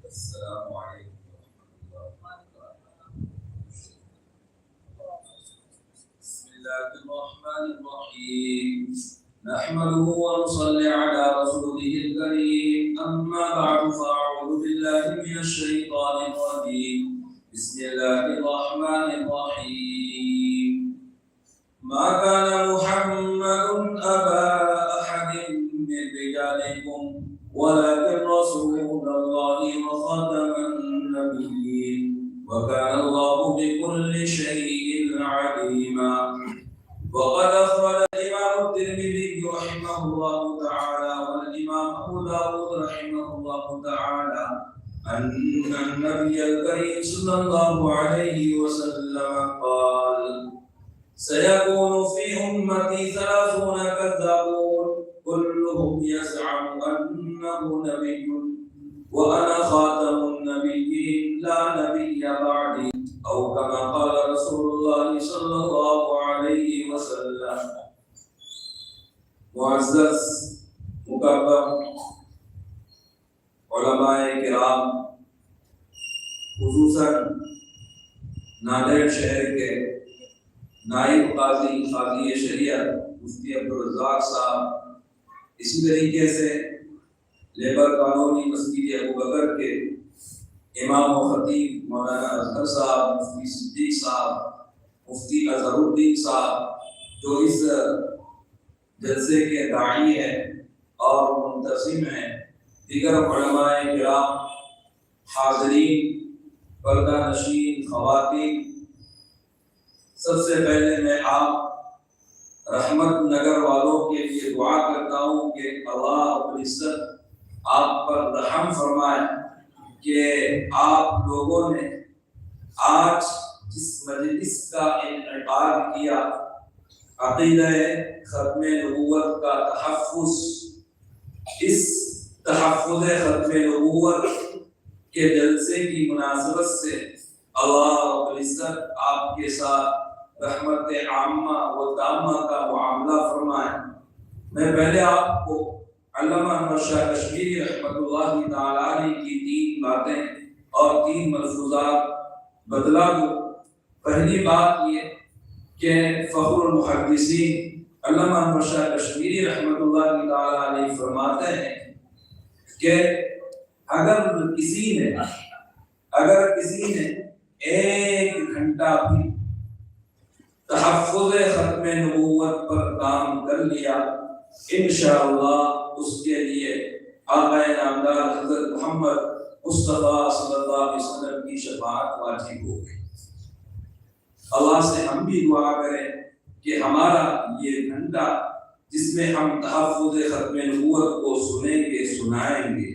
السلام عليكم ورحمة الله وبركاته. بسم الله الرحمن الرحيم. نحمده ونصلي على رسوله الكريم. أما بعد فأعوذ بالله من الشيطان الرجيم. بسم الله الرحمن الرحيم. ما كان محمد أبا أحد من رجالكم ولكن رسول الله وخاتم النبيين وكان الله بكل شيء عليما. وقد أخرج الإمام الترمذي رحمه الله تعالى والإمام أبو داود رحمه الله تعالى أن النبي الكريم صلى الله عليه وسلم قال: سيكون في أمتي 30 كذابون كلهم يزعم أنه نبي وأنا خاتم النبيين لا نبي بعدي، أو كما قال رسول الله صلى الله عليه وسلم. معزز مکرم علماء کرام، خصوصاً ناندیڑ شہر کے نائب قاضی شریعت مفتی عبدالرزاق صاحب، اسی طریقے سے لیبر کالونی مسجد ابوبکر کے امام و خطیب مولانا اظہر صاحب، مفتی صدیق صاحب، مفتی اظہر الدین صاحب، جو اس جلسے کے داعی ہیں اور منتظم ہیں، دیگر علماء کرام، حاضرین، پردہ نشین، خواتین، سب سے پہلے میں آپ رحمت نگر والوں کے لیے دعا کرتا ہوں کہ اللہ رب العزت آپ پر رحم فرمائے کہ آپ لوگوں نے آج جس مجلس کا انعقاد کیا، عقیدہ ختم نبوت کا تحفظ، اس تحفظ ختم نبوت کے جلسے کی مناسبت سے اللہ رب العزت آپ کے ساتھ رحمت عامہ و تامہ کا معاملہ فرمائے۔ میں پہلے آپ کو علامہ احمد شاہ کشمیری رحمۃ اللہ تعالیٰ علیہ کی 3 باتیں اور 3 ملفوظات بدلا دوں۔ پہلی بات یہ کہ فخر المحدثین علامہ احمد شاہ کشمیری رحمۃ اللہ تعالیٰ علیہ فرماتے ہیں کہ اگر کسی نے 1 گھنٹہ بھی تحفظ ختم نبوت پر کام کر لیا، انشاءاللہ اس کے لیے آقا نامدار حضرت محمد مصطفیٰ صلی اللہ علیہ وسلم کی شفاعت واجب ہو گئی۔ اللہ سے ہم بھی دعا کریں کہ ہمارا یہ گھنٹہ جس میں ہم تحفظ ختم نبوت کو سنیں گے، سنائیں گے،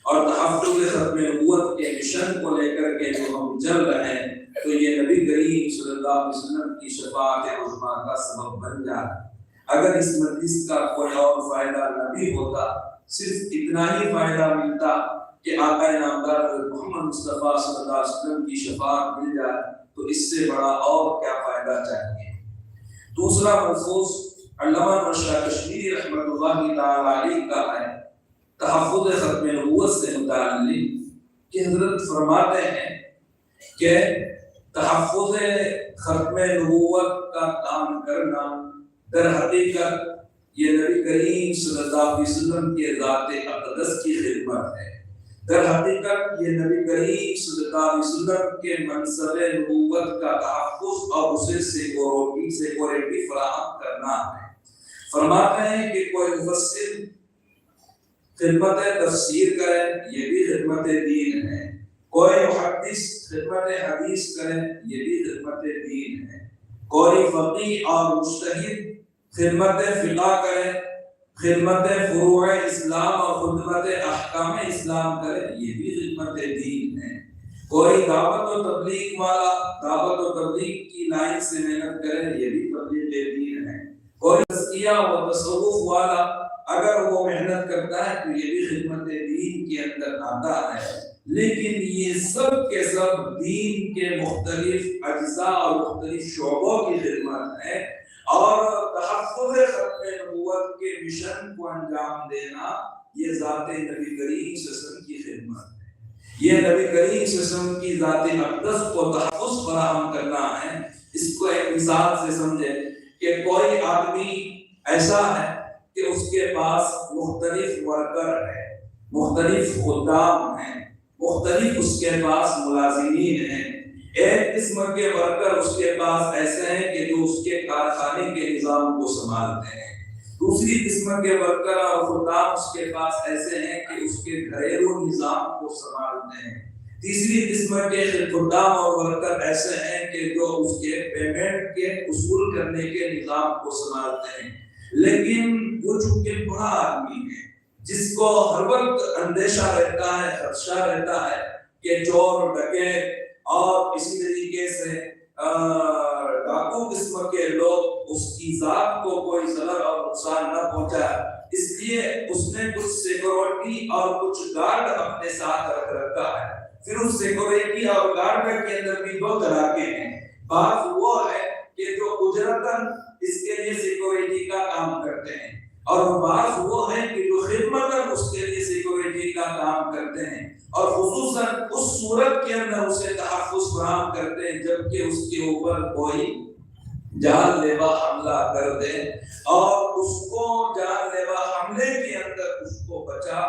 اور تحفظ ختم نبوت کے مشن کو لے کر کے جو ہم چل رہے ہیں، تو یہ نبی کریم صلی اللہ علیہ وسلم کی شفاعت عظمیٰ کا سبب بن جائے۔ اگر اس مجلس کا کوئی اور فائدہ نہ بھی ہوتا، صرف اتنا ہی فائدہ ملتا کہ آقا نامدار محمد مصطفیٰ صلی اللہ علیہ وسلم کی شفاعت مل جائے، تو اس سے بڑا اور کیا فائدہ چاہیے۔ دوسرا ملفوظ علامہ شاہ کشمیری رحمۃ اللہ تعالیٰ علیہ کا ہے تحفظ ختم نبوت سے متعلق، کہ حضرت فرماتے ہیں کہ تحفظ ختم نبوت کا کام کرنا در حقیقت یہ نبی کریم صلی اللہ علیہ وسلم کے ذات اقدس کی خدمت ہے۔ در حقیقت یہ نبی کریم صلی اللہ علیہ وسلم کے منصب نبوت کا تحفظ اور اسے سیکورٹی فراہم کرنا ہے۔ فرماتے ہیں کہ کوئی مفسر خدمت تفسیر کرے، یہ بھی خدمت دین ہے، کوئی محدث خدمت حدیث کرے، یہ بھی خدمت دین ہے، کوئی فقیہ اور مجتہد خدمت فقہ کرے، خدمت فروع اسلام اور خدمت احکام اسلام کرے، یہ بھی خدمت دین ہے، کوئی دعوت و تبلیغ والا دعوت و تبلیغ کی لائن سے محنت کرے، یہ بھی تبلیغ دین ہے، کوئی تزکیہ و تصوف والا اگر وہ محنت کرتا ہے تو یہ بھی خدمت دین کے اندر آتا ہے۔ لیکن یہ سب کے سب دین کے مختلف اجزاء اور مختلف شعبوں کی خدمت ہے، اور تحفظ ختم نبوت کے مشن کو انجام دینا یہ ذات نبی کریم صلی اللہ علیہ وسلم کی خدمت ہے۔ یہ نبی کریم صلی اللہ علیہ وسلم کی ذات اقدس کو تحفظ فراہم کرنا ہے۔ اس کو ایک مثال سے سمجھے کہ کوئی آدمی ایسا ہے کہ اس کے پاس مختلف ورکر ہے، مختلف خدام ہیں، مختلف اس کے پاس ملازمین ہیں۔ ایک قسم کے ورکر اس کے پاس ایسے ہیں کہ جو اس کے کارخانے کے نظام کو سنبھالتے ہیں، دوسری قسم کے ورکر اور خدام اس کے پاس ایسے ہیں کہ اس کے گھریلو نظام کو سنبھالتے ہیں، تیسری قسم کے خدام اور ورکر ایسے ہیں کہ جو اس کے پیمنٹ کے وصول کرنے کے نظام کو سنبھالتے ہیں۔ لیکن وہ چونکہ بڑا آدمی ہے، جس کو ہر وقت اندیشہ رہتا ہے، خدشہ رہتا ہے کہ چور ڈکیت اور اسی طریقے سے ڈاکو قسم کے لوگ اس کی ذات کو کوئی ضرر اور نقصان نہ پہنچائے، اس لیے اس نے کچھ سیکورٹی اور کچھ گارڈ اپنے ساتھ رکھ رکھا ہے۔ پھر اس سیکورٹی اور گارڈ کے اندر بھی دو طرح کے ہیں، بعض وہ ہے کہ جو اجرتاً اس کے لیے سیکورٹی کا کام کرتے ہیں، اور بعض وہ ہیں کہ جو خدمتاً اس کے لیے سیکورٹی کا کام کرتے ہیں، اور خصوصاً اس صورت کے اندر اسے تحفظ فراہم کرتے ہیں جبکہ اس کے اوپر کوئی جان لیوا حملہ کر دے، اور اس کو جان لیوا حملے کے اندر اس کو بچا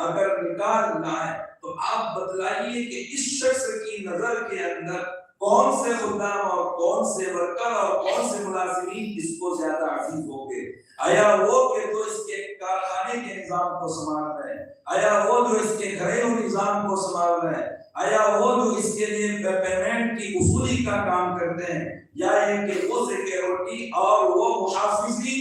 اگر نکالنا ہے تو آپ بتلائیے کہ اس شخص کی نظر کے اندر کون سے خدام اور کون سے ورکر اور کون سے ملازمین اس کو زیادہ عزیز ہوں گے؟ آیا وہ کہ جو اس کے کارخانے کے نظام کو سنبھال رہے ہیں، آیا وہ جو اس کے گھریلو نظام کو سنبھال رہے ہیں، آیا وہ جو اس کے لیے پیمنٹ کی وصولی کا کام کرتے ہیں، یا یہ کہ وہ سیکورٹی اور وہ محافظی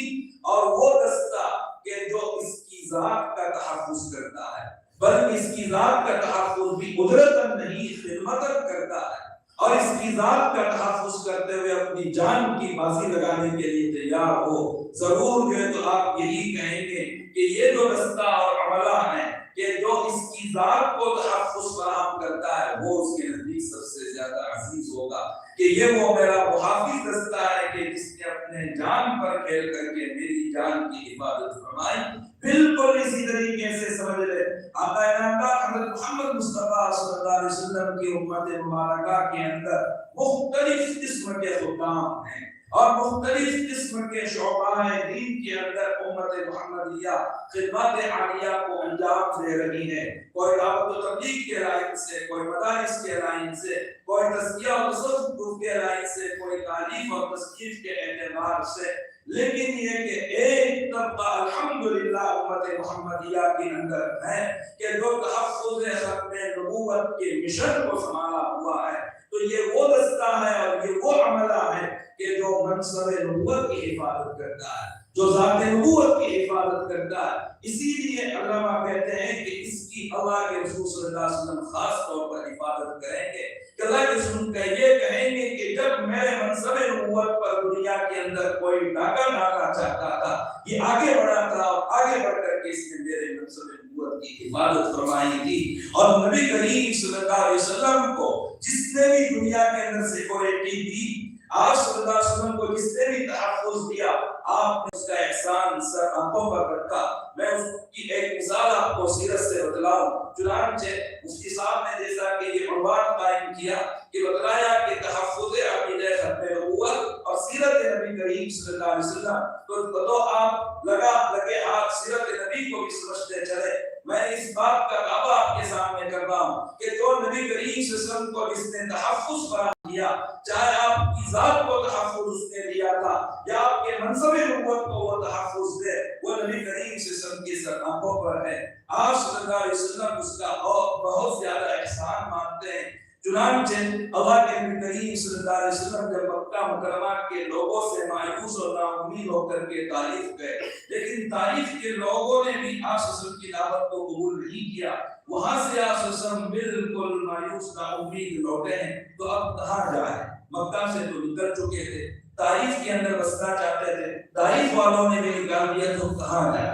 اور وہ دستہ کہ جو اس کی ذات کا تحفظ کرتا ہے، بلکہ اس کی ذات کا تحفظ بھی اجرتاً نہیں خدمتاً کرتا ہے، اور اس کی ذات کا تحفظ کرتے ہوئے اپنی جان کی بازی لگانے کے لیے تیار ہو، ضرور جو ہے تو آپ یہی کہیں گے کہ یہ جو دستہ اور عملہ ہے کہ جو اس کی ذات کو تحفظ فراہم کرتا ہے وہ اس کے نزدیک سب سے زیادہ عزیز ہوگا، کہ یہ وہ میرا محافظ دستہ ہے کہ جس نے اپنے جان پر کھیل کر کے میری جان کی حفاظت فرمائی۔ بالکل اسی طریقے سے سمجھ لے آقا انعامدار حضرت محمد مصطفیٰ صلی اللہ علیہ وسلم کی امت مبارکہ کے اندر مختلف قسم کے خدام ہیں اور مختلف قسم کے شعبہ دین کے اندر امت محمدیہ خدمات عالیہ کو انجام دے رہی ہے، کوئی دعوت و تبلیغ کے لائن سے، کوئی مدارس کے لائن سے، کوئی تزکیہ و تصوف کے لائن سے، کوئی تعلیف اور تثقیف کے اعتبار سے، لیکن یہ کہ ایک طبقہ الحمدللہ امت محمدیہ کے اندر ہے کہ جو تحفظ ختم نبوت کے مشن کو سنبھالا ہوا ہے، تو یہ وہ دستہ ہے اور یہ وہ عملہ ہے کہ جو منصب نبوت کی حفاظت کرتا ہے، جو ذات نبوت کی حفاظت کرتا ہے۔ اسی لیے علماء کہتے ہیں کہ اس کی اللہ کے رسول صلی اللہ علیہ وسلم خاص طور پر حفاظت کریں گے کہ اللہ کے رسول کا یہ کہیں گے کہ جب میرے منصب نبوت پر دنیا کے اندر کوئی ڈاکہ ڈالنا چاہتا تھا، یہ آگے بڑھا تھا اور آگے بڑھ کر کے اس نے میرے منصب نبوت کی حفاظت فرمائی تھی، اور نبی کریم صلی اللہ علیہ وسلم کو جس نے بھی دنیا کے اندر سیکورٹی دی، آپ صلی اللہ علیہ وسلم کو جس نے بھی تحفظ دیا، آپ نے اس کا احسان سر آنکھوں پر رکھا۔ میں اس کی ایک مثال آپ کو سیرت سے بتلاؤں، چنانچہ مفتی صاحب نے جیسا کہ یہ عنوان قائم کیا کہ بتلایا کہ تحفظ عقیدہ ختم نبوت اور سیرت نبی کریم صلی اللہ علیہ وسلم، تو آپ لگے آپ سیرت نبی کو بھی سمجھتے چلے۔ میں اس بات کا دعویٰ آپ کے سامنے کر رہا ہوں کہ جو نبی کریم صلی اللہ علیہ وسلم کو جس نے تحفظ فراہم کیا، چاہے آپ کی ذات کو تحفظ اس نے دیا تھا یا آپ کے منصب نبوت کو وہ تحفظ دے، وہ نبی کریم صلی اللہ علیہ وسلم کی سر آنکھوں پر ہے۔ آپ صلی اللہ علیہ وسلم اس کا بہت زیادہ احسان مانتے ہیں۔ چنانچہ اللہ کے نبی کریم صلی اللہ علیہ وسلم جب مکہ مکرمہ کے لوگوں سے مایوس اور نا امید ہو کر کے طائف گئے، لیکن طائف کے لوگوں نے بھی آپ صلی اللہ علیہ وسلم کی دعوت کو قبول نہیں کیا، وہاں سے آپ صلی اللہ علیہ وسلم بالکل مایوس نا امید لوٹے ہیں، تو اب کہاں جائیں؟ مکہ سے تو نکل چکے تھے، طائف کے اندر بسنا چاہتے تھے، طائف والوں نے بھی نکال دیا، تو کہاں جائیں؟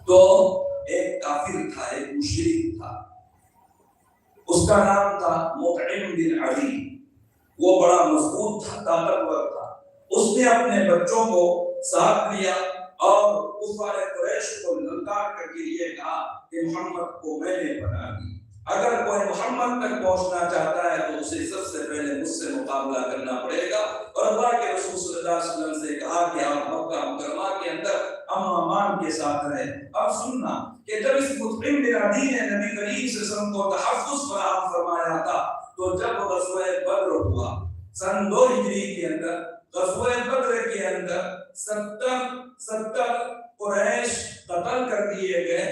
تو ایک کافر تھا، ایک مشرک تھا، اس کا نام تھا مطعم بن عدی، وہ بڑا مضبوط تھا، طاقتور تھا۔ اس نے اپنے بچوں کو ساتھ لیا اور کفار قریش کو للکار کر کے یہ کہا کہ محمد کو میں نے بنا دی، اگر کوئی محمد تک پہنچنا چاہتا ہے تو اسے سب سے پہلے مجھ سے مقابلہ کرنا پڑے گا۔ اور اللہ کے رسول صلی اللہ علیہ وسلم سے کہا کہ آپ مکہ مکرمہ کے اندر امن و امان کے ساتھ رہیں۔ اب سننا کہ جب اس مطعم بن عدی نے نبی کریم صلی اللہ علیہ وسلم کو تحفظ فراہم فرمایا تھا، تو جب غزوہ بدر ہوا سن 2 ہجری کے اندر، غزوہ بدر کے اندر 70 قریش قتل کر دیے گئے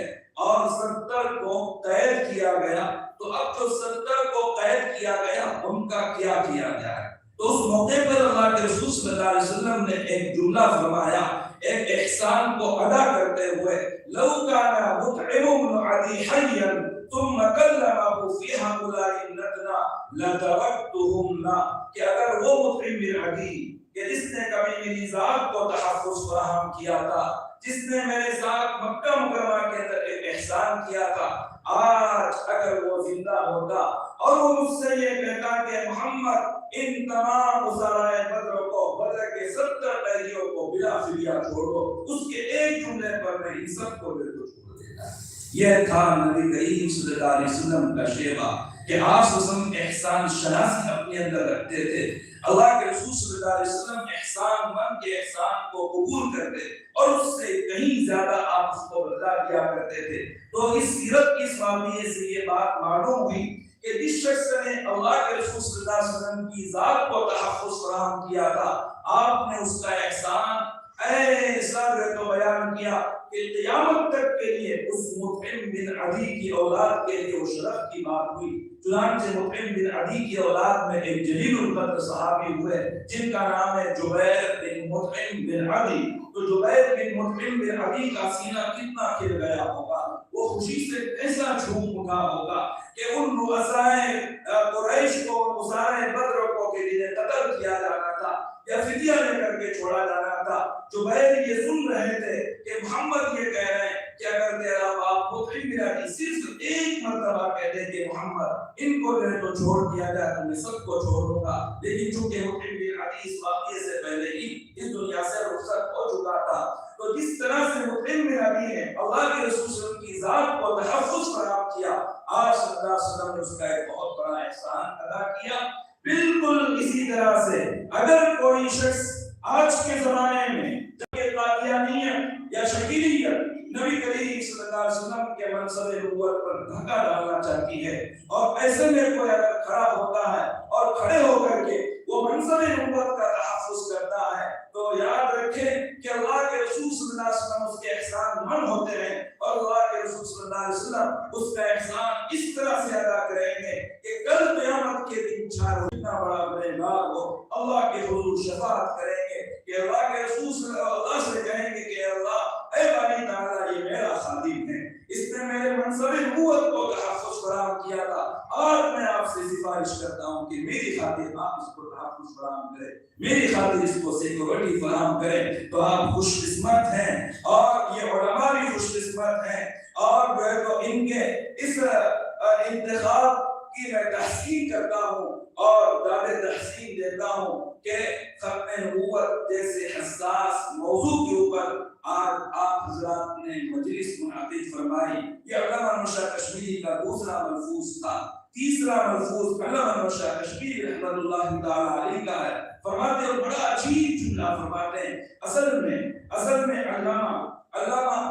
اور 70 کو قید کیا گیا۔ تو اب جو 70 کو قید کیا گیا ان کا کیا کیا گیا ہے؟ تو اس موقع پر اللہ کے رسول صلی اللہ علیہ وسلم نے ایک جملہ فرمایا، ایک احسان کو ادا کرتے ہوئے، لو کان مطعم بن عدی حیا ثم کلمه فی هؤلاء الندنا لترکتهم لا، کہ اگر وہ مطعم بن عدی کہ جس نے کبھی میری ذات کو تحفظ فراہم کیا تھا، جس نے میرے ساتھ مکہ مکرمہ کے اندر ایک احسان کیا تھا، آج اگر وہ زندہ ہوتا اور وہ مجھ سے یہ کہتا کہ محمد ان تمام اسرائے بدر کو، بدر کے 70 قیدیوں کو بلا فدیہ چھوڑ دو، اس کے ایک جملے پر میں ان سب کو دل کو چھوڑ دیتا۔ یہ تھا نبی کریم صلی اللہ علیہ وسلم کا شیوا کہ آپ وسلم احسان شناسی اپنے اندر رکھتے تھے۔ اللہ کے رسول صلی اللہ علیہ وسلم احسان من کے احسان کو قبول کرتے اور اس سے کہیں زیادہ آپ اس کو بدلا دیا کرتے تھے۔ تو اس سیرت کی واقعے سے یہ بات معلوم ہوئی کہ جس شخص نے اللہ کے رسول صلی اللہ علیہ وسلم کی ذات کو تحفظ فراہم کیا تھا، آپ نے اس کا احسان ایسا تو بیان کیا کہ قیامت تک کے لیے اس مطعم بن عدی کی اولاد کے لیے وہ شرف کی بات ہوئی۔ چنانچہ مطعم بن عدی کی اولاد میں ایک جلیل القدر صحابی ہوئے جن کا نام ہے جبیر بن مطعم بن عدی۔ تو جبیر بن مطعم بن عدی کا سینہ کتنا کھل گیا ہوگا، وہ خوشی سے ایسا جھوم اٹھا ہوگا کہ ان رؤسائے قریش کو، مصارع بدر کو کہ جنہیں قتل کیا جانا تھا یا فدیہ لے کر کے چھوڑا جانا تھا، جبیر یہ سن رہے تھے کہ محمد یہ کہہ رہے ہیں کہ اگر تیرا باپ مطعم بن عدی صرف ایک مرتبہ کہہ دے کہ محمد ان کو جو ہے تو چھوڑ دیا جائے تو میں سب کو چھوڑ دوں گا، لیکن چونکہ مطعم بن عدی اس واقعے سے پہلے ہی اس دنیا سے رخصت ہو چکا تھا، تو جس طرح سے مطعم بن عدی نے اللہ کے رسول صلی اللہ علیہ وسلم کی ذات کو تحفظ فراہم کیا، آج صلی اللہ علیہ وسلم نے اس کا ایک بہت بڑا احسان ادا کیا۔ بالکل اسی طرح سے اگر کوئی شخص آج کے زمانے میں جبکہ قادیانیت یا شکیلیت نبی کریم صلی اللہ علیہ وسلم کے منصب نبوت پر دھکا ڈالنا چاہتی ہے اور ایسے میں کوئی اگر کھڑا ہوتا ہے اور کھڑے ہو کر کے وہ منصب نبوت کا تحفظ کرتا ہے، تو یاد رکھیں کہ اللہ کے رسول صلی اللہ علیہ وسلم اس کے احسان من ہوتے ہیں اور اللہ کے رسول صلی اللہ علیہ وسلم اس کا احسان اس طرح سے ادا کریں گے کہ کل قیامت کے دن چاروں اتنا بڑا گنہگار ہو اللہ کے حضور شفاعت کریں گے کہ اللہ کے رسول صلی اللہ سے کہیں گے کہ اللہ اے باری تعالیٰ یہ میرا خادم ہے، اس نے میرے منصب نبوت کو تحفظ فراہم کیا تھا، آج میں آپ سے سفارش کرتا ہوں کہ میری خاطر آپ اس کو تحفظ فراہم کریں، میری خاطر اس کو سیکورٹی فراہم کریں۔ تو آپ خوش قسمت ہیں اور یہ علماء بھی خوش قسمت ہیں، اور جو ہے تو ان کے اس انتخاب کی میں تحسین کرتا ہوں اور داد تحسین دیتا ہوں کہ ختم نبوت جیسے حساس موضوع کے اوپر آج آپ حضرات نے مجلس منعقد فرمائی۔ یہ علامہ شاہ کشمیری کا دوسرا ملفوظ تھا۔ تیسرا ملفوظ علامہ شاہ کشمیری رحمۃ اللہ تعالی علیہ کا ہے، فرماتے ہیں بڑا عجیب جملہ فرماتے ہیں، اصل میں علامہ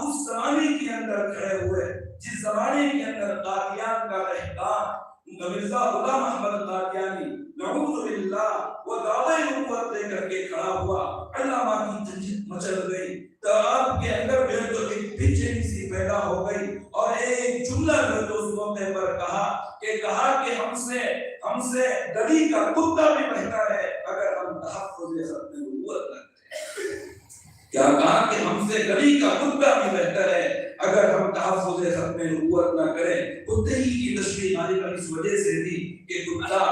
اس زمانے کے اندر کھڑے ہوئے جس زمانے کے اندر قادیان کا رہبان مرزا غلام احمد قادیانی نعوذ باللہ وہ دعوی نبوت لے کر کے کھڑا ہوا، علامہ کی جنجت مچل گئی، تو آپ کے اندر جو ایک بے چینی سی پیدا ہو گئی اور ایک جملہ جو اس موقع پر کہا کہ ہم سے گلی کا کتا بھی بہتر ہے اگر ہم تحفظ ختم نبوت نہ کریں۔ کیا کہا کہ ہم سے گلی کا کتا بھی بہتر ہے اگر ہم تحفظ ختم نبوت نہ کریں۔ کتے ہی کی تشریح غالباً اس وجہ سے دی کہ کتا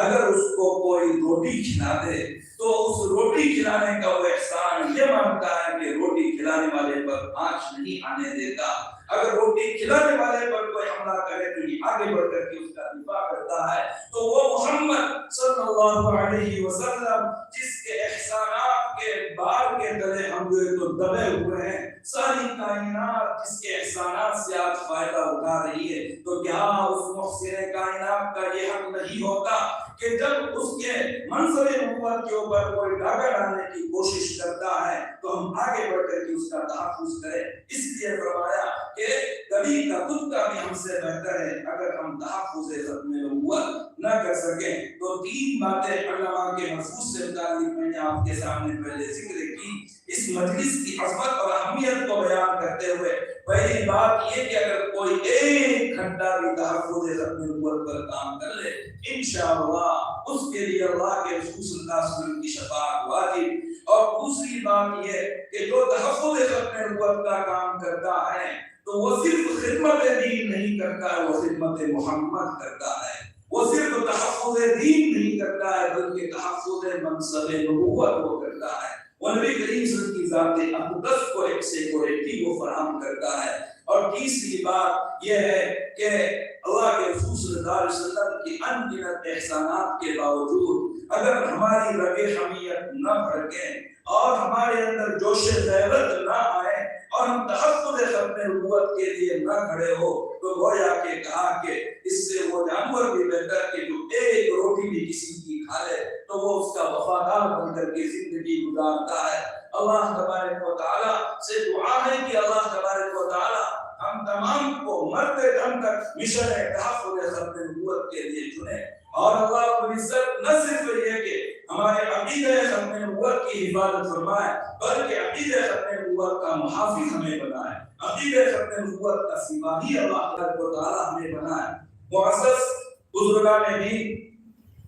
اگر اس کو کوئی روٹی کھلا دے تو اس روٹی کھلانے کا وہ احسان یہ مانتا ہے کہ روٹی کھلانے والے پر آنچ نہیں آنے دیتا، اگر روٹی کھلانے والے پر کوئی حملہ کرے تو یہ آگے بڑھ کر کے اس کا دفاع کرتا ہے۔ تو وہ محمد صلی اللہ علیہ وسلم جس کے احسانات کے بار کے تلے ہم جو تو دبے ہوئے ہیں، ساری کائنات جس کے احسانات سے آج فائدہ اٹھا رہی ہے، تو کیا اس محسن کائنات کا یہ حق نہیں ہوتا کہ جب اس کے منصب نبوت کے اوپر کوئی ڈاکہ ڈالنے کی کوشش کرتا ہے تو ہم آگے بڑھ کر کے اس کا تحفظ کریں؟ اس لیے فرمایا کہ کبھی کا خود کا بھی ہم سے بہتر ہے اگر ہم تحفظ ختم نبوت نہ کر سکیں۔ تو تین باتیں علماء کے محفوظ سے متعلق میں نے آپ کے سامنے پہلے ذکر کی۔ اس مجلس کی عظمت اور اہمیت کو بیان کرتے ہوئے پہلی بات یہ کہ اگر کوئی ایک گھنٹہ بھی تحفظ ختم نبوت پر کام کر لے انشاءاللہ اس کے لیے اللہ کے رسول صلی اللہ علیہ وسلم کی شفاعت واجب۔ اور دوسری بات یہ کہ جو تحفظ ختم نبوت کا کام کرتا ہے تو وہ صرف خدمت دین نہیں کرتا ہے، وہ خدمت محمد کرتا ہے۔ وہ صرف تحفظ دین نہیں کرتا ہے بلکہ تحفظ منصب نبوت کو کرتا ہے۔ وہ نبی کریم صلی اللہ علیہ وسلم کی ذات اقدس کو ایک سیکورٹی کو فراہم کرتا ہے۔ اور تیسری بات یہ ہے کہ اللہ کے رسول صلی اللہ علیہ وسلم کی انگنت احسانات کے باوجود اگر ہماری رگ حمیت نہ بھڑکیں اور ہمارے اندر جوش غیرت نہ آئے اور ہم تحفظ ختم نبوت کے لیے نہ کھڑے ہو تو گویا کہ کہا کہ اس سے وہ جانور بھی بہتر کہ جو ایک روٹی بھی کسی کی کھا لے تو وہ اس کا وفادار بن کر کے زندگی گزارتا ہے۔ اللہ تبارک و تعالی سے دعا ہے کہ اللہ تبارک و تعالی ہم تمام کو مرتے دم تک مشن تحفظ ختم نبوت کے لیے چنے۔ اور اللہ رب العزت نہ صرف یہ کہ ہمارے عقیدہ ختم نبوت کی حفاظت فرمائے بلکہ عقیدہ ختم نبوت کا محافظ ہمیں بنائے، عقیدہ ختم نبوت کا سپاہی اللہ تبارک و تعالی ہمیں بنائے۔ معزز بزرگان دین،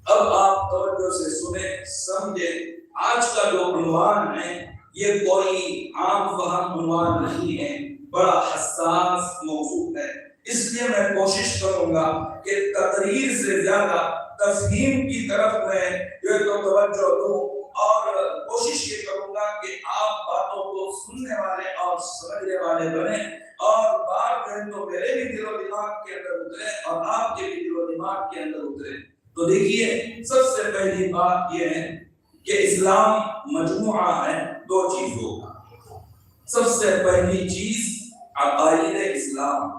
اب آپ توجہ سے سنیں سمجھیں، آج کا جو عنوان ہے یہ کوئی عام فہم عنوان نہیں ہے، بڑا حساس موضوع ہے۔ اس لیے میں کوشش کروں گا کہ تقریر سے زیادہ تفہیم کی طرف میں جو توجہ دوں اور کوشش یہ کروں گا کہ آپ باتوں کو سننے والے اور سمجھنے والے بنیں اور بات جو ہے تو میرے بھی دل و دماغ کے اندر اترے اور آپ کے بھی دل و دماغ کے اندر اترے۔ تو دیکھیے، سب سے پہلی بات یہ ہے کہ اسلام مجموعہ ہے دو چیزوں کا۔ سب سے پہلی چیز عقائد اسلام،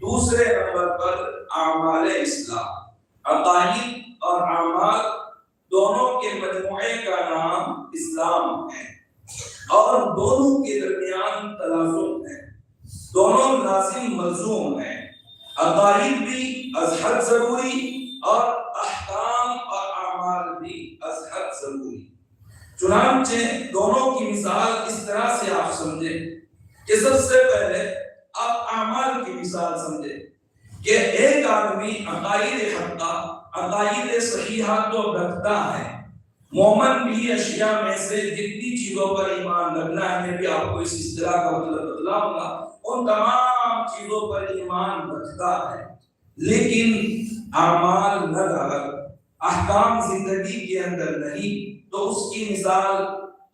دوسرے نمبر پر اعمال اسلام۔ عقائد اور اعمال دونوں کے مجموعے کا نام اسلام ہے اور دونوں کے درمیان تلازم ہے، دونوں لازم ملزوم ہیں۔ عقائد بھی از حد ضروری اور احکام اور اعمال بھی از حد ضروری۔ چنانچہ دونوں کی مثال اس طرح سے آپ سمجھیں کہ سب سے پہلے آپ اعمال کی مثال سمجھیں کہ ایک آدمی عقائد حقہ، عقائد صحیحہ تو رکھتا ہے۔ مومن بھی اشیاء میں سے جتنی چیزوں پر ایمان رکھنا ہے، میں بھی آپ کو اس اصطلاح کا مطلب بتلاؤں گا، ان تمام چیزوں پر ایمان رکھتا ہے، لیکن اعمال نہ ڈالتا، احکام زندگی کے اندر نہیں۔ تو اس کی مثال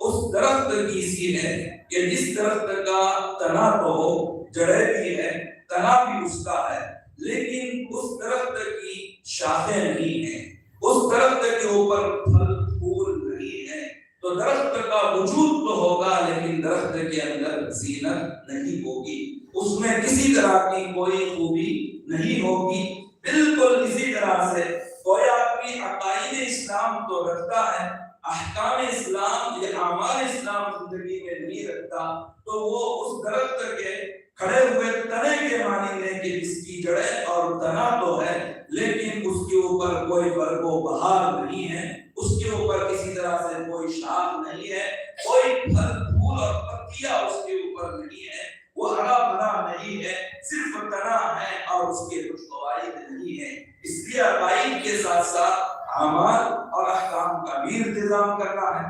اس درخت کی سی ہے کہ جس درخت کا تنا تو ہو، جڑیں بھی ہے، تنا بھی اس کا ہے، لیکن اس درخت کی شاخیں نہیں ہیں، اس درخت کے اوپر پھل پھول نہیں ہے۔ تو درخت کا وجود تو ہوگا لیکن درخت کے اندر زینت نہیں ہوگی، اس میں کسی طرح کی کوئی خوبی نہیں ہوگی۔ بالکل اسی طرح سے کوئی آدمی عقائد اسلام تو رکھتا ہے، احکام اسلام یا اعمال اسلام زندگی میں نہیں رکھتا، تو وہ اس درخت کے کھڑے ہوئے تنے کے معنی لیں کہ جس کی جڑیں اور تنا تو ہے لیکن اس کے اوپر کوئی برگ و بہار نہیں ہے، اس کے اوپر کسی طرح سے کوئی شاخ نہیں ہے، کوئی پھل پھول اور پتیاں اس کے اوپر نہیں ہے، وہ ہرا بھرا نہیں ہے، صرف تنا ہے اور اس کے کچھ فوائد نہیں ہے۔ اس لیے عقائد کے ساتھ ساتھ اعمال اور احکام کا بھی انتظام کرنا ہے۔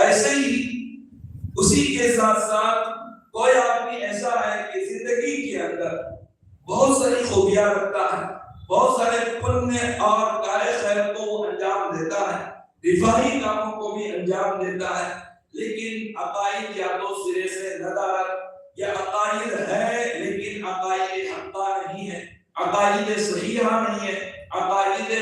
ایسے ہی اسی کے ساتھ ساتھ کوئی آدمی ایسا ہے کہ زندگی کے اندر بہت ساری خوبیاں رکھتا ہے، بہت سارے پنیہ اور کارے خیر کو انجام دیتا ہے، رفاہی کاموں کو بھی انجام دیتا ہے، لیکن عقائد یا تو سرے سے ندارت، یا عقائد ہے لیکن عقائد حقہ نہیں ہے، عقائد صحیحہ نہیں ہے، عقائد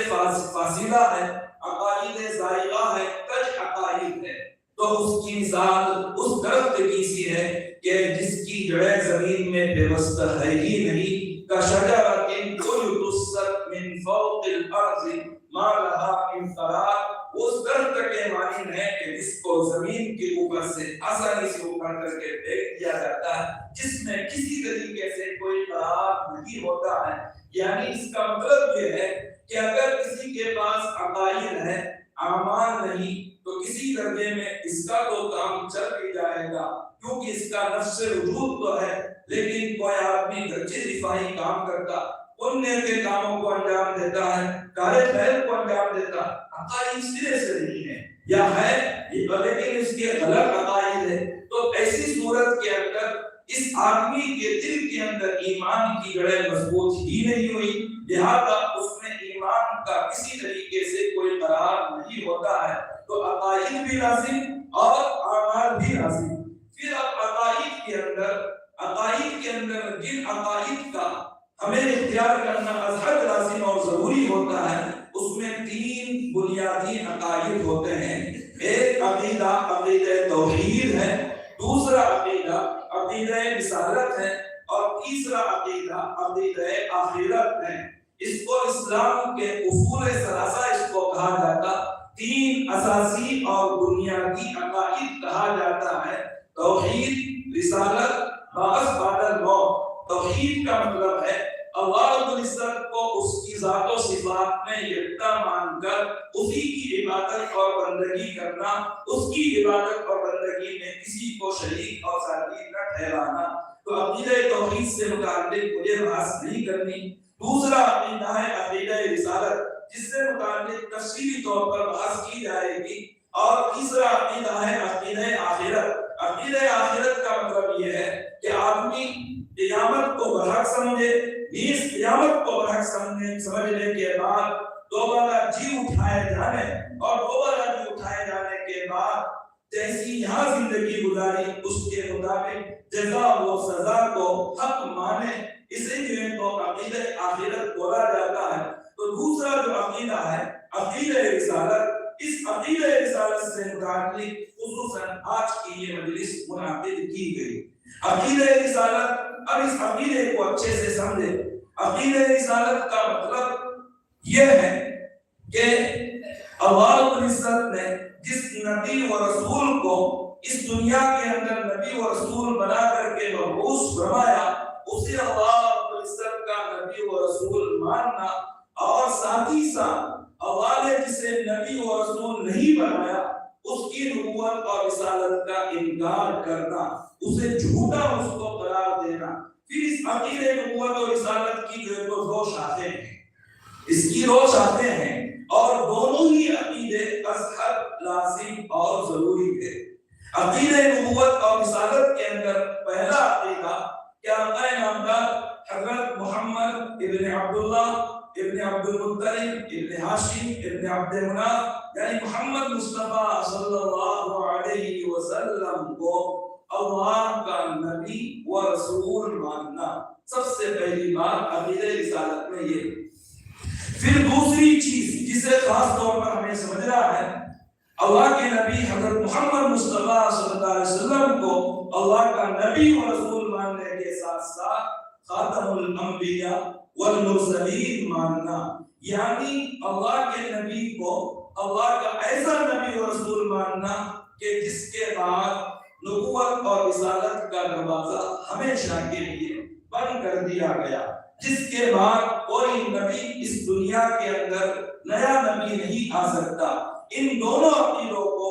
فاصلہ ہے، عقائد زائغہ ہے، کج عقائد ہے۔ تو اس کی مثال اس درخت کی سی ہے کہ جس کی جڑیں زمین میں پیوستہ ہے ہی نہیں، کشجرۃ تجسد من فوق الارض ما لها من قرار، اس درخت کے مانند ہے کہ جس کو زمین کے اوپر سے آسانی سے اٹھا کر کے پھینک دیا جاتا ہے، جس میں کسی طریقے سے کوئی قرار نہیں ہوتا ہے۔ یعنی اس کا مطلب یہ ہے کہ اگر کسی کے پاس عقائد ہے، اعمال نہیں، تو کسی درجے میں اس کا تو کام چل بھی جائے گا، کیونکہ اس کا نفس وجود تو ہے، لیکن کوئی آدمی درجے دفاعی کام کرتا، پنیہ کے کاموں کو انجام دیتا ہے، کارے خیر کو انجام دیتا، عقائد سرے سے نہیں ہے یا ہے لیکن اس کے غلط عقائد ہے، تو ایسی صورت کے اندر اس آدمی کے دل کے اندر ایمان کی جڑیں مضبوط ہی نہیں ہوئی، لہذا اس میں ایمان کا کسی طریقے سے کوئی قرار نہیں ہوتا ہے، تو عقائد بھی لازم اور اعمال بھی لازم۔ پھر اب عقائد کے اندر جن عقائد کا ہمیں اختیار کرنا از حد لازم اور ضروری ہوتا ہے، اس میں 3 بنیادی عقائد ہوتے ہیں۔ ایک عقیدہ توحید ہے، دوسرا عقیدہ رسالت ہے، اور تیسرا عقیدہ آخرت ہے۔ اس کو اسلام کے اصول ثلاثہ اس کو کہا جاتا، 3 اساسی اور بنیادی عقائد کہا جاتا ہے، توحید، رسالت، بعث بعد الموت۔ توحید کا مطلب ہے اللہ رب العزت کو اس کی ذات و صفات میں یکتا مان کر اسی کی عبادت اور بندگی کرنا، اس کی عبادت اور بندگی میں کسی کو شریک اور ساتھی نہ ٹھہرانا۔ تو عقیدہ توحید سے متعلق مجھے بحث نہیں کرنی۔ دوسرا عقیدہ ہے عقیدہ رسالت، جس سے متعلق تفصیلی طور پر بحث کی جائے گی، اور تیسرا عقیدہ ہے عقیدہ آخرت۔ عقیدہ آخرت کا مطلب یہ ہے کہ آدمی قیامت کو برحق سمجھے، اس قیامت کو برحق سمجھنے کے بعد دوبارہ جی اٹھائے جانے، اور دوبارہ جی اٹھائے جانے کے بعد جیسی یہاں زندگی گزاری اس کے مطابق جزا و سزا کو حق مانے، اسی لیے تو عقیدہ آخرت بولا جاتا ہے۔ تو دوسرا جو عقیدہ ہے عقیدہ رسالت، اس عقیدہ رسالت سے متعلق خصوصاً آج کی یہ مجلس منعقد کی گئی۔ عقیدہ رسالت، اب اس عقیدے کو اچھے سے سمجھے۔ عقیدہ رسالت کا مطلب یہ ہے کہ اللہ رب العزت نے جس نبی و رسول کو اس دنیا کے اندر نبی و رسول بنا کر کے مبعوث فرمایا، اسے اللہ رب العزت کا نبی و رسول ماننا، اور ساتھ ہی ساتھ اللہ نے جسے نبی و رسول نہیں بنایا اس کی نبوت اور رسالت کا انکار کرنا، اسے جھوٹا اس کو قرار دینا۔ پھر اس عقیدہ نبوت اور رسالت کی جو دو شاخیں ہیں، اس کی 2 شاخیں ہیں، اور دونوں ہی عقیدے از حد لازم اور ضروری ہے۔ عقیدہ نبوت اور رسالت کے اندر پہلا عقیدہ کہ آقا نامدار حضرت محمد ابن عبداللہ ابن عبد المطلب ابن ہاشم ابن عبد مناف، یعنی محمد مصطفیٰ صلی اللہ علیہ وسلم کو اللہ کا نبی و رسول ماننا، سب سے پہلی بات عقیدہ رسالت میں یہ۔ پھر دوسری چیز جسے خاص طور پر ہمیں سمجھنا ہے، اللہ کے نبی حضرت محمد مصطفیٰ صلی اللہ علیہ وسلم کو اللہ کا نبی و رسول ماننے کے ساتھ ساتھ خاتم الانبیاء والمرسلین ماننا، یعنی اللہ کے نبی کو اللہ کا ایسا نبی و رسول ماننا کہ جس کے بعد نبوت اور رسالت کا دروازہ ہمیشہ کے لیے بند کر دیا گیا، جس کے بعد کوئی نبی اس دنیا کے اندر نیا نبی نہیں آ سکتا۔ ان دونوں عقیدوں کو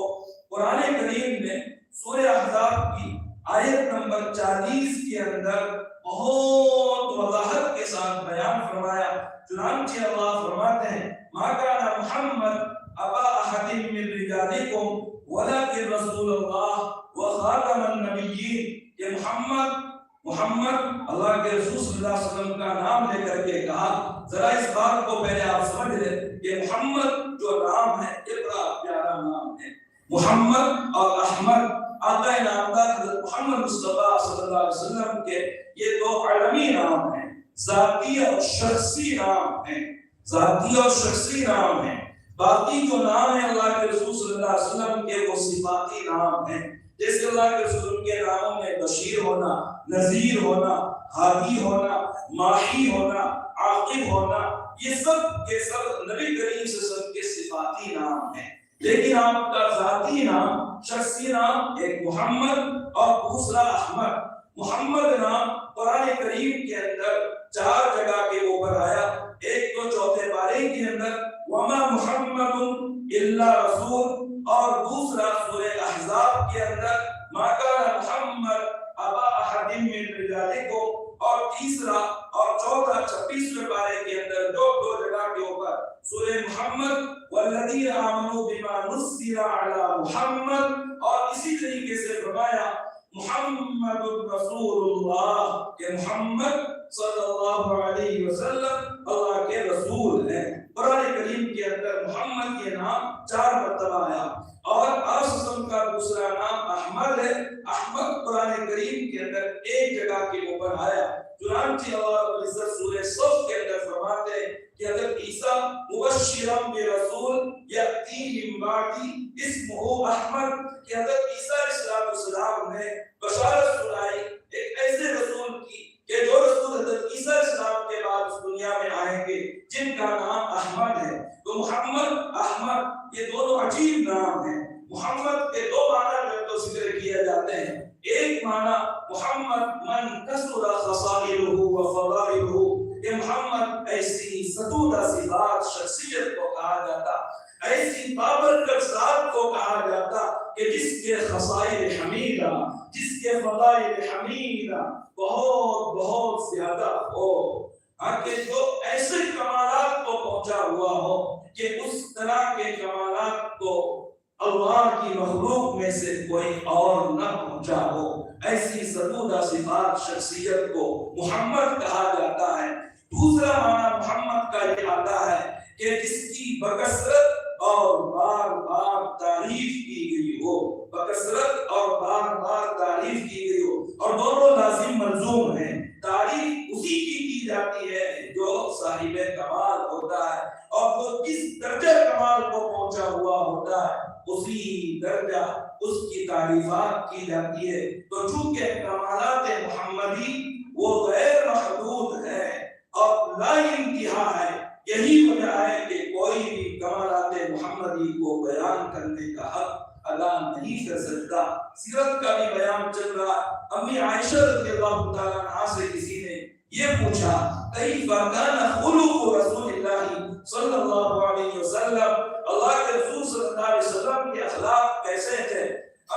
قرآن کریم نے سورہ احزاب کی آیت نمبر 40 کے اندر بہت وضاحت کے ساتھ بیان فرمایا۔ چنانچہ اللہ فرماتے ہیں ما کان محمد ابا احد من رجالکم ولکن رسول اللہ وخاتم النبیین، کہ محمد اللہ کے رسول صلی اللہ علیہ وسلم کا نام لے کر کے کہا۔ ذرا اس بات کو پہلے آپ سمجھ لیں کہ محمد جو نام ہے یہ بڑا پیارا نام ہے۔ محمد اور احمد آقا نامدار حضرت محمد مصطفیٰ صلی اللہ علیہ وسلم کے یہ 2 عالمی نام ہیں، ذاتی اور شخصی نام ہیں، ذاتی اور شخصی نام ہیں۔ باقی جو نام ہے اللہ کے رسول صلی اللہ علیہ وسلم کے وہ صفاتی نام ہیں، جیسے اللہ کے رسول کے ناموں میں بشیر ہونا، نذیر ہونا، ہادی ہونا، ماحی ہونا، عاقب ہونا، یہ سب کے سب نبی کریم صلی اللہ علیہ وسلم کے صفاتی نام ہیں۔ لیکن آپ کا ذاتی نام، شخصی نام ایک محمد اور دوسرا احمد۔ محمد نام قرآن کریم کے اندر 4 جگہ کے اوپر آیا، ایک تو چوتھے پارے کے اندر وما محمد الا رسول، اور دوسرا سورہ احزاب کے اندر ما کان محمد ابا احد من رجالکم، اور تیسرا اور چوتھا 26ویں پارے کے اندر دو جگہ کے اوپر سورہ محمد والذین آمنوا بما نزل علی محمد، اور اسی طریقے سے فرمایا محمد رسول اللہ، کہ محمد صلی اللہ علیہ وسلم اللہ کے رسول ہیں۔ قرآن کریم کے اندر محمد یہ نام 4 مرتبہ آیا، اور آسم کا دوسرا نام احمد ہے۔ احمد قرآن کریم کے اندر 1 جگہ کے اوپر آیا، چنانچہ اللہ رب العزت سورہ صف کے اندر فرماتے ہیں کہ حضرت عیسیٰ مبشرا برسول یأتی من بعدی اسمہ احمد، کہ حضرت عیسیٰ علیہ السلام نے بشارت سنائی ایک ایسے رسول کی کہ جو رسول حضرت عیسیٰ علیہ السلام کے بعد اس دنیا میں آئیں گے، جن کا نام احمد ہے۔ تو محمد، احمد یہ دونوں عجیب نام ہیں۔ محمد کے 2 معنی میں تو ذکر کیے جاتے ہیں۔ ایک معنی محمد من کثر خصائلہ و فضائلہ، کہ محمد ایسی ستودہ صفات شخصیت کو کہا جاتا، ایسی بابرکت ذات کو کہا جاتا کہ جس کے خصائل حمیدہ، جس کے فضائل حمیدہ بہت بہت زیادہ ہو، کہ جو ایسے کمالات کو پہنچا ہوا ہو کہ اس طرح کے کمالات کو اللہ کی مخلوق میں سے کوئی اور نہ پہنچا ہو، ایسی ستودہ صفات شخصیت کو محمد کہا جاتا ہے۔ دوسرا معنی محمد کا یہ آتا ہے کہ جس کی بکثرت اور بار بار تعریف کی گئی ہو، بکثرت اور بار بار تعریف کی گئی ہو، اور دونوں لازم ملزوم ہیں۔ تعریف اسی کی جاتی ہے جو صاحب کمال ہوتا ہے، اور جو جس درجہ کمال کو پہنچا ہوا ہوتا ہے اسی درجہ اس کی تعریفات کی جاتی ہے۔ تو چونکہ کمالات محمدی وہ غیر محدود ہے اور لا انتہا ہے، یہی وجہ ہے کہ کوئی بھی کمالات محمدی کو بیان کرنے کا حق ادا نہیں کر سکتا۔ سیرت کا بھی بیان چل رہا، امی عائشہ رضی اللہ تعالیٰ عنہا سے کسی نے یہ پوچھا کیف کان خلق رسول اللہ صلی اللہ علیہ وسلم، اللہ کے رسول صلی اللہ علیہ وسلم کے اخلاق کیسے تھے؟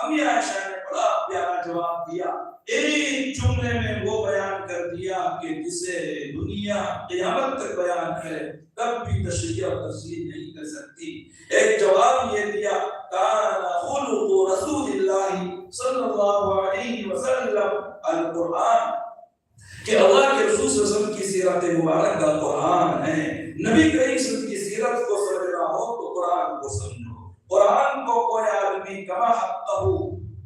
امی عائشہ نے بڑا پیارا جواب دیا، ایک جملے میں وہ بیان کر دیا کہ جسے دنیا قیامت تک بیان کرے تب بھی تشریح اور تفسیر نہیں کر سکتی۔ ایک جواب یہ دیا کان خلق رسول اللہ صلی اللہ علیہ وسلم القرآن، کہ اللہ کے رسول صلی اللہ علیہ وسلم کی سیرت مبارک کا قرآن ہے۔ نبی کریم صلی اللہ علیہ وسلم کی سیرت کو سمجھنا ہو تو قرآن کو سمجھو۔ قرآن کو کوئی آدمی کما حقہ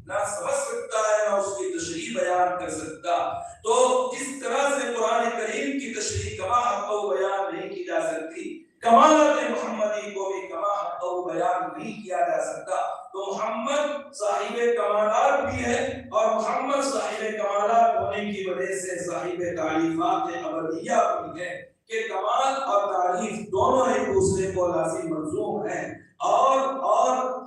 نہ سمجھ سکتا ہے، نہ اس کی تشریح بیان کر سکتا۔ تو جس طرح سے قرآن کریم کی تشریح کما حقہ بیان نہیں کی جا سکتی، کمالات محمدی کو بھی کما حقہ بیان نہیں کیا جا سکتا۔ تو محمد صاحب کمالات بھی ہے، اور محمد صاحب کمالات ہونے کی وجہ سے صاحب تعریفات ابدیہ بھی ہے، کہ کمال اور تعریف دونوں ایک دوسرے کو لازم ملزوم ہیں۔ اور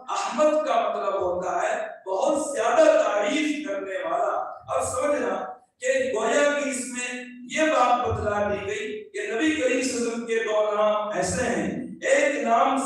احمد کا مطلب ہوتا ہے بہت زیادہ تعریف کرنے والا۔ اب سمجھنا کہ گویا کہ اس میں یہ بات بتلا دی گئی کہ نبی کریم صلی اللہ علیہ وسلم کے 2 نام ایسے ہیں، ایک نام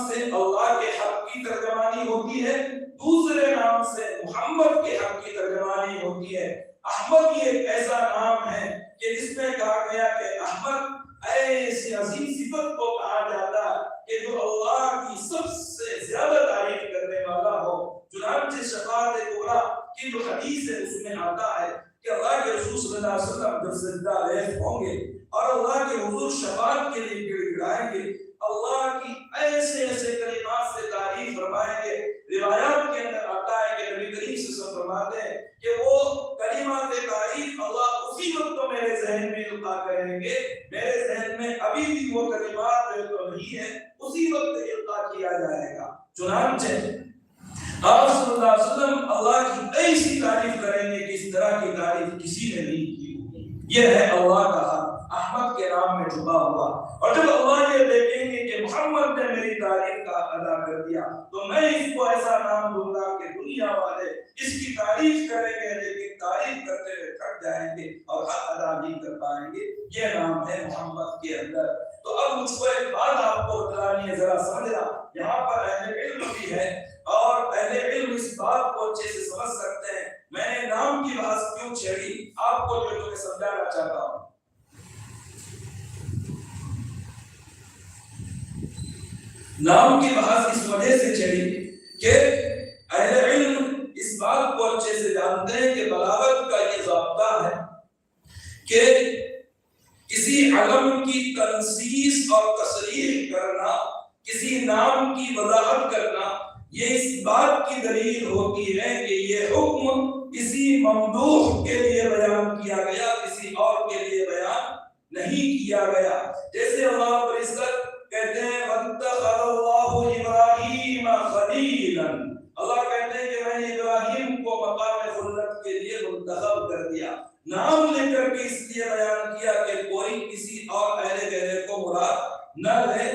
سے اللہ کے حق کی ترجمانی ہوتی ہے، دوسرے نام سے محمد کے حق کی ترجمانی ہوتی ہے۔ احمد یہ ایک ایسا نام ہے کہ جس میں کہا گیا کہ احمد ایسی عظیم صفت کو کہا جاتا ہے کہ جو اللہ کی سب سے زیادہ تعریف کرنے والا ہو۔ چنانچہ شفاعت کبریٰ کی جو حدیث ہے اس میں آتا ہے کہ اللہ کے رسول صلی اللہ علیہ وسلم جب سجدہ ریز ہوں گے اور اللہ کے حضور شفاعت کے لیے گڑ گڑائیں گے، اللہ کی ایسے ایسے کلمات سے تعریف فرمائیں گے۔ روایات کے اندر آتا ہے کہ نبی کریم صلی اللہ علیہ وسلم فرماتے ہیں کہ وہ کلمات تعریف اللہ اسی وقت تو میرے ذہن میں القا کریں گے، میرے ذہن میں ابھی بھی وہ کلمات جو تو نہیں ہے، اسی وقت القا کیا جائے گا۔ چنانچہ آپ صلی اللہ علیہ وسلم اللہ کی ایسی تعریف کریں گے کہ اس طرح کی تعریف کسی نے نہیں کی ہوگی. یہ ہے اللہ کا حق احمد کے نام میں چھپا ہوا. اور جب اللہ یہ دیکھیں گے کہ محمد نے میری تعریف کا ادا کر دیا تو میں اس کو ایسا نام دوں گا کہ دنیا والے اس کی تعریف کریں گے لیکن تعریف کرتے ہوئے تھک جائیں گے اور حق ادا نہیں کر پائیں گے. یہ نام ہے محمد کے اندر. تو اب مجھ کو ایک بات آپ کو بتلانی ہے, ذرا سمجھنا. یہاں پر اہل علم بھی ہے اور اہل علم اس بات کو اچھے سے سمجھ سکتے ہیں. میں نے نام کی بحث کیوں چھیڑی آپ کو جو میں سمجھانا چاہتا ہوں. نام کی بحث اس وجہ سے چھیڑی کہ اہل علم اس بات کو اچھے سے جانتے ہیں کہ بلاغت کا یہ ضابطہ ہے کہ کسی علم کی تنسیص اور تصریح کرنا, کسی نام کی وضاحت کرنا, یہ اس بات کی دلیل ہوتی ہے کہ یہ حکم کسی ممدوح کے لیے بیان کیا گیا, کسی اور کے لیے بیان نہیں کیا گیا. جیسے اللہ رب العزت کہتے ہیں وَاتَّخَذَ اللَّهُ إِبْرَاهِيمَ خَلِيلًا, اللہ کہتے ہیں کہ میں نے ابراہیم کو مقام خلت کے لیے منتخب کر دیا. نام لے کر کے اس لیے بیان کیا کہ کوئی کسی اور اہل غیرے کو مراد نہ لے.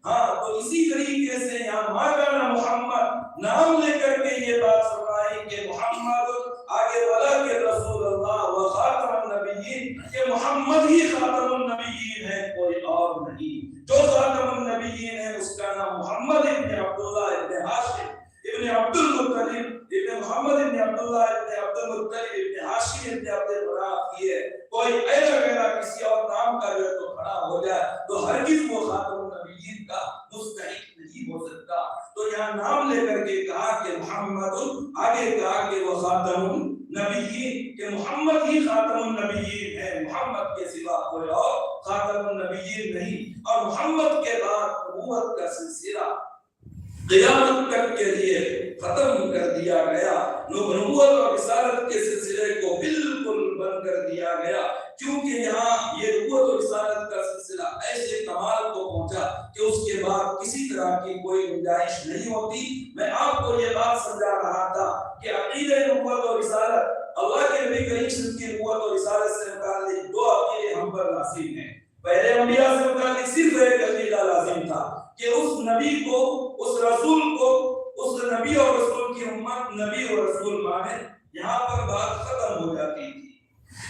ہاں, تو اسی طریقے سے یہاں ما کان محمد نام لے کر کے یہ بات فرمائی کہ محمد آگے والا کہ رسول اللہ و خاتم النبیین, کہ محمد ہی خاتم النبیین ہے, کوئی اور نہیں. جو خاتم النبیین ہے اس کا نام محمد ابن عبداللہ ابن ہاشم ابن عبد المطلب ابن محمد ابن عبداللہ ابن عبد المطلب ابن ہاشم ابن عبد المناف ہے. کوئی ایسا غیرہ کسی اور نام کا جو تو کھڑا ہو جائے تو ہرگز وہ خاتم النبیین کا مستحق نہیں ہو سکتا. تو یہاں نام لے کر کے کہا کہ محمد, آگے کہا کہ وہ خاتم النبیین, کہ محمد ہی خاتم النبیین ہے, محمد کے سوا کوئی اور خاتم النبیین نہیں. اور محمد کے بعد نبوت کا سلسلہ قیامت تک کے لیے ختم کر دیا گیا. نبوت اور رسالت کے سلسلے کو بالکل بند کر دیا گیا, کیونکہ یہاں یہ نبوت اور رسالت کا سلسلہ ایسے کمال کو پہنچا کہ اس کے بعد کسی طرح کی کوئی گنجائش نہیں ہوتی. میں آپ کو یہ بات سمجھا رہا تھا کہ عقیدہ نبوت اور رسالت, اللہ کے نبی کریم صلی اللہ علیہ وسلم کی نبوت اور رسالت سے متعلق دو عقیدے ہم پر لازم ہیں. پہلے انبیاء سے متعلق صرف ایک عقیدہ لازم تھا کہ اس نبی کو, اس رسول کو, اس نبی اور رسول کی امت نبی اور رسول مانے, یہاں پر بات ختم ہو جاتی تھی.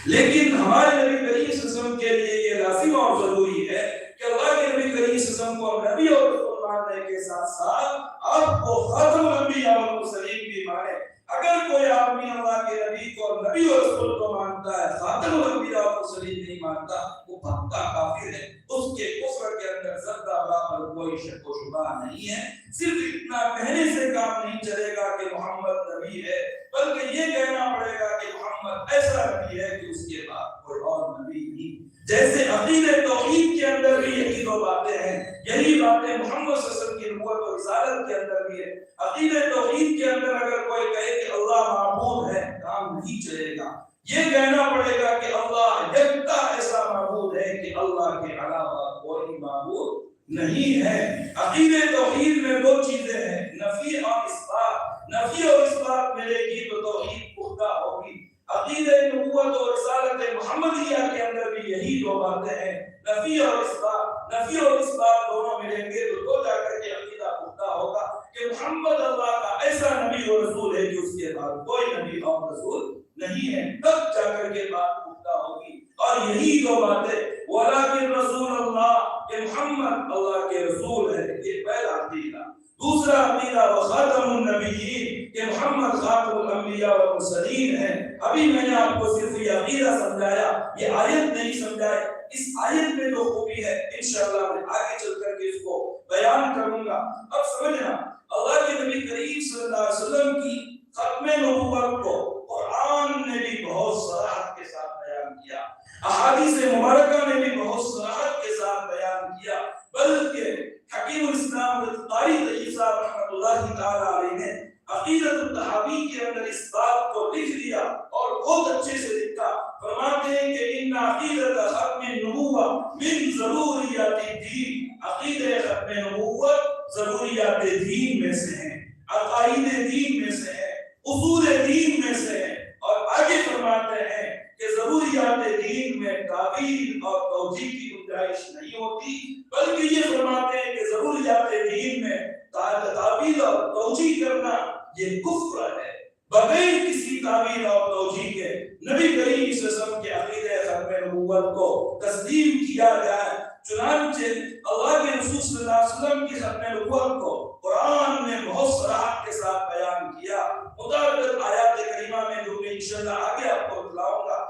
لیکن ہمارے نبی کریم صلی اللہ علیہ وسلم کے لیے یہ لازم اور ضروری ہے کہ اللہ کے نبی کریم صلی اللہ علیہ وسلم کو نبی اور رسول ماننے کے ساتھ ساتھ آپ کو خاتم الانبیاء والمرسلین بھی مانے. اگر کوئی آدمی اللہ کے نبی کو نبی اور رسول کو مانتا ہے, خاتم الانبیاء والمرسلین نہیں مانتا, وہ پکا کافر ہے. اس کے کفر کے اندر ذرہ برابر کوئی شک و شبہ نہیں ہے. صرف اتنا کہنے سے کام نہیں چلے گا کہ محمد نبی ہے, بلکہ یہ کہنا پڑے گا کہ محمد ایسا نبی ہے کہ اس کے بعد کوئی اور نبی نہیں. جیسے عقیدہ توحید کے اندر بھی یہی دو باتیں ہیں, یہی باتیں محمد صلی اللہ علیہ وسلم کی نبوت اور رسالت کے اندر بھی ہے. عقیدہ توحید کے اندر اگر کوئی کہے کہ اللہ معبود ہے, کام نہیں چلے گا. یہ کہنا پڑے گا کہ اللہ یکتا ایسا معبود ہے کہ اللہ کے علاوہ کوئی معبود نہیں ہے. عقیدہ توحید میں دو چیزیں ہیں, نفی اور اثبات. نفی اور اثبات ملے گی تو توحید پختہ ہوگی. عقیدہ نبوت اور رسالت محمدیہ کے اندر بھی یہی دو باتیں ہیں, نفی اور اثبات. نفی اور اثبات دونوں ملیں گے تو جا کر کے عقیدہ پختہ ہوگا کہ محمد اللہ کا ایسا نبی اور رسول ہے کہ اس کے بعد کوئی نبی اور رسول نہیں ہے. تب جا کر کے بات پختہ ہوگی. اور یہی دو باتیں, ولیکن رسول اللہ, کہ محمد اللہ کے رسول ہے, یہ پہلا عقیدہ. دوسرا عقیدہ وخاتم النبیین, کہ محمد خاتم الانبیاء والمرسلین ہے. ابھی میں نے آپ کو صرف یہ عقیدہ سمجھایا, یہ آیت نہیں سمجھائی. اس آیت میں جو خوبی ہے انشاءاللہ میں آگے چل کر کے اس کو بیان کروں گا. اب سمجھنا, اللہ کے نبی کریم صلی اللہ علیہ وسلم کی ختم نبوت کو قرآن نے بھی بہت صراحت کے ساتھ بیان کیا, احادیث مبارکہ نے بھی بہت صراحت کے ساتھ بیان کیا. بلکہ حکیم الاسلام قاری تقی صاحب رحمۃ اللہ تعالی علیہ نے عقیدۃ الطحاوی کے اندر اس بات کو لکھ دیا اور بہت اچھے سے لکھا. فرماتے ہیں کہ ان عقیدۃ ختم النبوہ من ضروریات الدین, عقیدہ ختم نبوت ضروریات دین میں سے ہیں. عقائد دین میں سے ہے، اصول دین میں سے ہے، اور آگے فرماتے ہیں کہ ضروریات دین میں تعویل اور توجیہ کی گنجائش نہیں ہوتی، بلکہ یہ فرماتے ہیں کہ ضروریات دین میں تعویل اور توجیہ کرنا یہ کفر ہے۔ بغیر کسی تعویل اور توجیہ کے نبی کریم صلی اللہ علیہ وسلم کے عقیدہ ختم نبوت کو تسلیم کیا جائے۔ چنانچہ اللہ کے رسول صلی اللہ علیہ وسلم کی ختم نبوت کو قرآن نے بہت صراحت کے ساتھ بیان کیا، متعدد آیات کریمہ میں جو کہ انشاءاللہ آگے آپ کو بتلاؤں گا،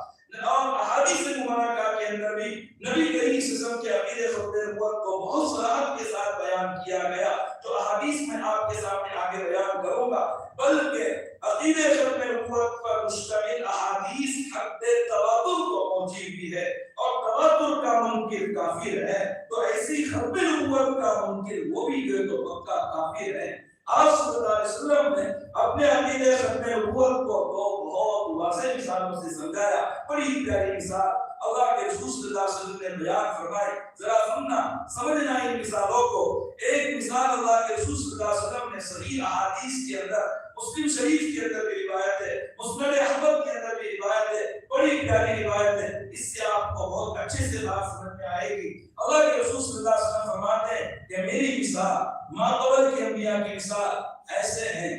اور احادیث مبارکہ کے اندر بھی نبی کریم صلی اللہ علیہ وسلم کے عقیدہ ختم نبوت کو بہت صراحت کے ساتھ بیان کیا گیا، جو احادیث میں آپ کے سامنے آگے بیان کروں گا۔ بلکہ عقیدہ ختم نبوت پر مشتمل احادیث حد تواتر کو پہنچی بھی ہے، اور تواتر کا منکر کافر ہے، تو ایسی ختم نبوت کا منکر وہ بھی جو تو پکا کافر ہے۔ آپ صلی اللہ علیہ وسلم نے اپنے عقیدہ ختم نبوت کو دو بہت واضح مثالوں سے سمجھایا۔ بڑی پیاری مثال اللہ کے رسول صلی اللہ علیہ وسلم نے بیان فرمائی، ذرا سننا سمجھنا ان مثالوں کو۔ ایک مثال اللہ کے رسول صلی اللہ علیہ وسلم نے صحیح احادیث کے اندر، مسلم شریف کے اندر بھی روایت ہے، مسند احمد کے اندر بھی روایت ہے، بڑی پیاری روایت ہے، اس سے آپ کو بہت اچھے سے بات سمجھ میں آئے گی۔ اللہ کے رسول صلی اللہ علیہ وسلم فرماتے ہیں کہ میری مثال ما قبل کے انبیاء کی مثال ایسے ہیں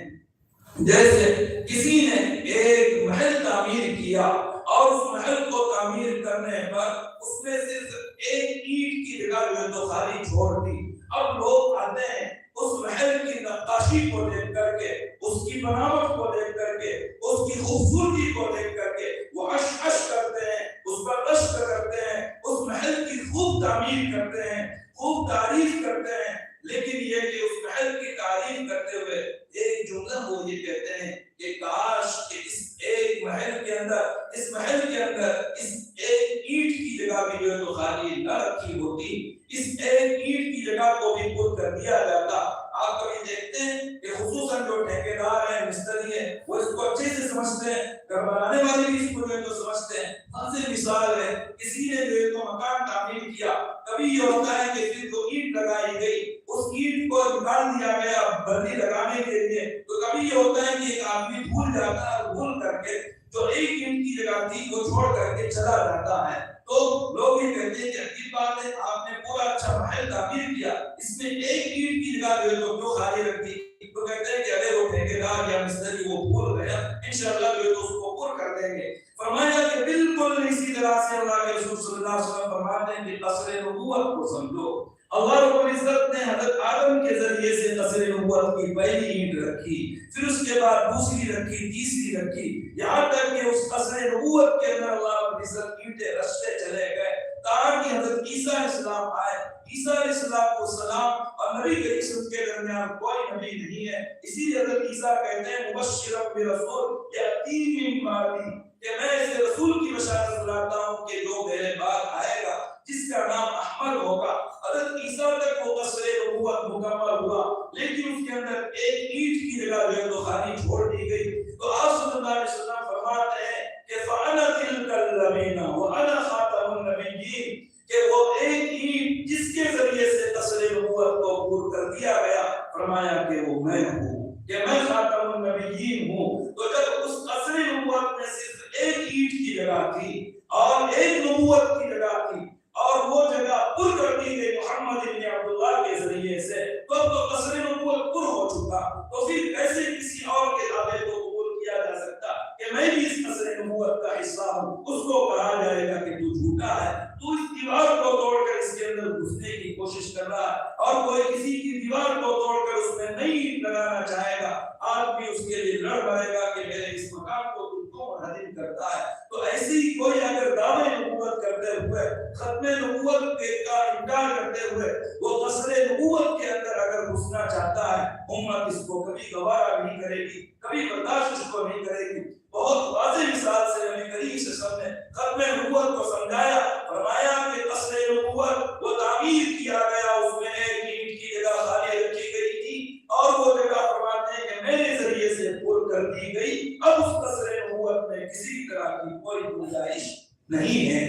جیسے کسی نے ایک محل تعمیر کیا، اور اس محل کو تعمیر کرنے پر اس میں صرف ایک اینٹ کی جگہ جو ہے تو خالی چھوڑ دی۔ اب لوگ آتے ہیں اس محل کی نقاشی کو دیکھ کر کے، اس کی بناوٹ کو دیکھ کر کے، اس کی خوبصورتی کو دیکھ کر کے وہ عش کرتے ہیں، اس پر رشک کرتے ہیں، اس محل کی خوب تعمیر کرتے ہیں، خوب تعریف کرتے ہیں، لیکن یہ کہ اس محل کی تعریف کرتے ہوئے ایک جملہ وہ یہ کہتے ہیں کہ کاش کہ اس ایک محل کے اندر، اس محل کے اندر اس ایک اینٹ کی جگہ بھی جو ہے تو خالی نہ رکھی ہوتی، اس ایک اینٹ کی جگہ کو بھی پر کر دیا جاتا۔ آپ کبھی دیکھتے ہیں کہ خصوصاً جو ٹھیکیدار ہیں، مستری ہیں، وہ اس کو اچھے سے سمجھتے ہیں، گھر بنانے والے بھی اس کو جو ہے تو سمجھتے ہیں۔ واضح مثال ہے، کسی نے جو ہے تو مکان تعمیر کیا، کبھی یہ ہوتا ہے کہ پھر جو اینٹ لگائی گئی اس اینٹ کو نکال دیا گیا بندی لگانے کے لیے، تو کبھی یہ ہوتا ہے کہ ایک آدمی بھول جاتا ہے، بھول کر کے جو ایک اینٹ کی جگہ تھی وہ چھوڑ کر کے چلا جاتا ہے، تو لوگ یہ کہتے ہیں کہ عجیب بات ہے، آپ نے پورا اچھا محل تعمیر کیا، اس میں ایک اینٹ کی جگہ جو ہے تو کیوں خالی رکھ دی؟ تو کہتے ہیں کہ ارے وہ ٹھیکیدار یا مستری وہ بھول گیا، انشاءاللہ جو ہے تو اس کو پر کر دیں گے۔ فرمایا کہ بالکل اسی طرح سے اللہ کے رسول صلی اللہ علیہ وسلم فرماتے ہیں کہ قصر نبوت کو سمجھو۔ اللہ رب العزت نے حضرت آدم کے ذریعے سے قصر نبوت کی پہلی اینٹ رکھی، پھر اس کے بعد دوسری رکھی، تیسری رکھی، یہاں تک کہ اس قصر نبوت کے اندر اللہ رب العزت اینٹیں رستے چلے گئے تاکہ حضرت عیسیٰ علیہ السلام آئے۔ عیسیٰ علیہ السلام اور نبی کریم کے درمیان کوئی نبی نہیں ہے، اسی لیے حضرت عیسیٰ کہتے ہیں مبشرا برسول یأتی من بعدی، کہ میں اس رسول کی بشارت لاتا ہوں کہ جو میرے بعد آئے گا جس کا نام احمد ہوگا۔ حضرت عیسیٰ تک وہ قصر نبوت مکمل ہوا، لیکن اس کے اندر ایک اینٹ کی جگہ جو ہے تو خالی چھوڑ دی گئی۔ تو آپ صلی اللہ علیہ وسلم فرماتے ہیں کہ فَأَنَا تِلْكَ الَّذِينَ وَأَنَا خَاتَمُ النَّبِيِّينَ، کہ وہ ایک اینٹ جس کے ذریعے سے قصر نبوت کو پور کر دیا گیا، فرمایا کہ وہ میں ہوں، کہ میں خاتم النبیین ہوں۔ تو جب اس قصر نبوت میں صرف ایک اینٹ کی جگہ تھی اور ایک نبوت کی جگہ تھی، اور وہ جگہ پر کر دی گئی محمد بن عبداللہ کے ذریعے سے، تو قصر نبوت پر ہو چکا، تو پھر کیسے کسی اور کے دعوے کو قبول کیا جا سکتا کہ میں بھی اس قصر نبوت کا حصہ ہوں؟ اس کو کہا جائے گا کہ تو جھوٹا ہے، تو اس دیوار کو توڑ کر اس کے اندر گھسنے کی کوشش کر رہا ہے، اور کوئی کسی کی دیوار کو توڑ کر اس میں نہیں لگانا چاہے گا، آج بھی اس کے لیے لڑ پڑے گا کہ میرے اس مقام کو تو کیوں منہدم کرتا ہے۔ تو ایسی کوئی اگر دعوے نبوت کرتے ہوئے، ختم نبوت کا انکار کرتے ہوئے وہ قصر نبوت کے اندر اگر گھسنا چاہتا ہے، امت اس کو کبھی گوارا نہیں کرے گی، کبھی برداشت اس کو نہیں کرے گی۔ بہت واضح مثال سے نبی کریم صلی اللہ علیہ وسلم نے ختم نبوت کو سمجھایا، فرمایا کہ قصر نبوت وہ تعمیر کیا گیا، اس میں ایک اینٹ کی جگہ خالی رکھی گئی تھی، اور وہ جگہ فرماتے ہیں کہ میرے ذریعے سے پر کر دی گئی۔ اب اس قصر نبوت میں کسی طرح کی کوئی گنجائش نہیں ہے۔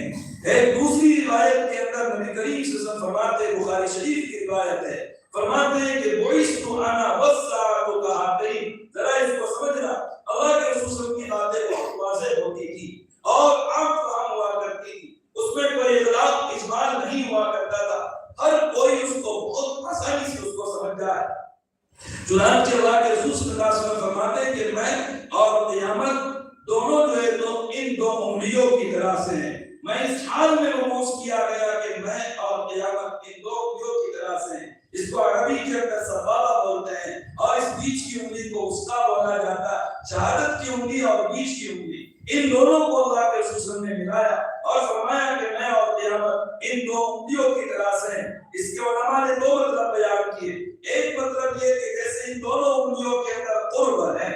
ایک دوسری روایت کے اندر نبی کریم صلی اللہ علیہ وسلم فرماتے ہیں، بخاری شریف کی روایت ہے، فرماتے ہیں کہ بعثت انا والساعۃ کہاتین، ذرا اس کو سمجھنا، اللہ کے رسول صلی اللہ علیہ وسلم کی باتیں بہت واضح ہوتی تھی اور عام فہم ہوا کرتی تھی، اس میں کوئی اطلاق اجمال نہیں ہوا کرتا تھا، ہر کوئی اس کو بہت آسانی سے اس کو سمجھ جائے۔ چنانچہ اللہ کے رسول صلی اللہ علیہ وسلم فرماتے ہیں کہ میں اور قیامت دونوں جو ہے تو ان دو انگلیوں کی طرح سے ہیں، میں اس حال میں رموز کیا گیا کہ میں اور قیامت ان دو انگلیوں کی طرح سے ہیں۔ اس کو عربی کے اندر سبابہ بولتے ہیں اور اس بیچ کی انگلی کو وسطیٰ بولا جاتا ہے، شہادت کی انگلی اور بیچ کی انگلی، ان دونوں کو اللہ کے رسول صلی اللہ علیہ وسلم نے ملایا اور فرمایا کہ میں اور قیامت ان دو انگلیوں کی طرح سے ہیں۔ اس کے علماء نے دو مطلب بیان کیے، ایک مطلب یہ کہ جیسے ان دونوں انگلیوں کے اندر قرب ہے،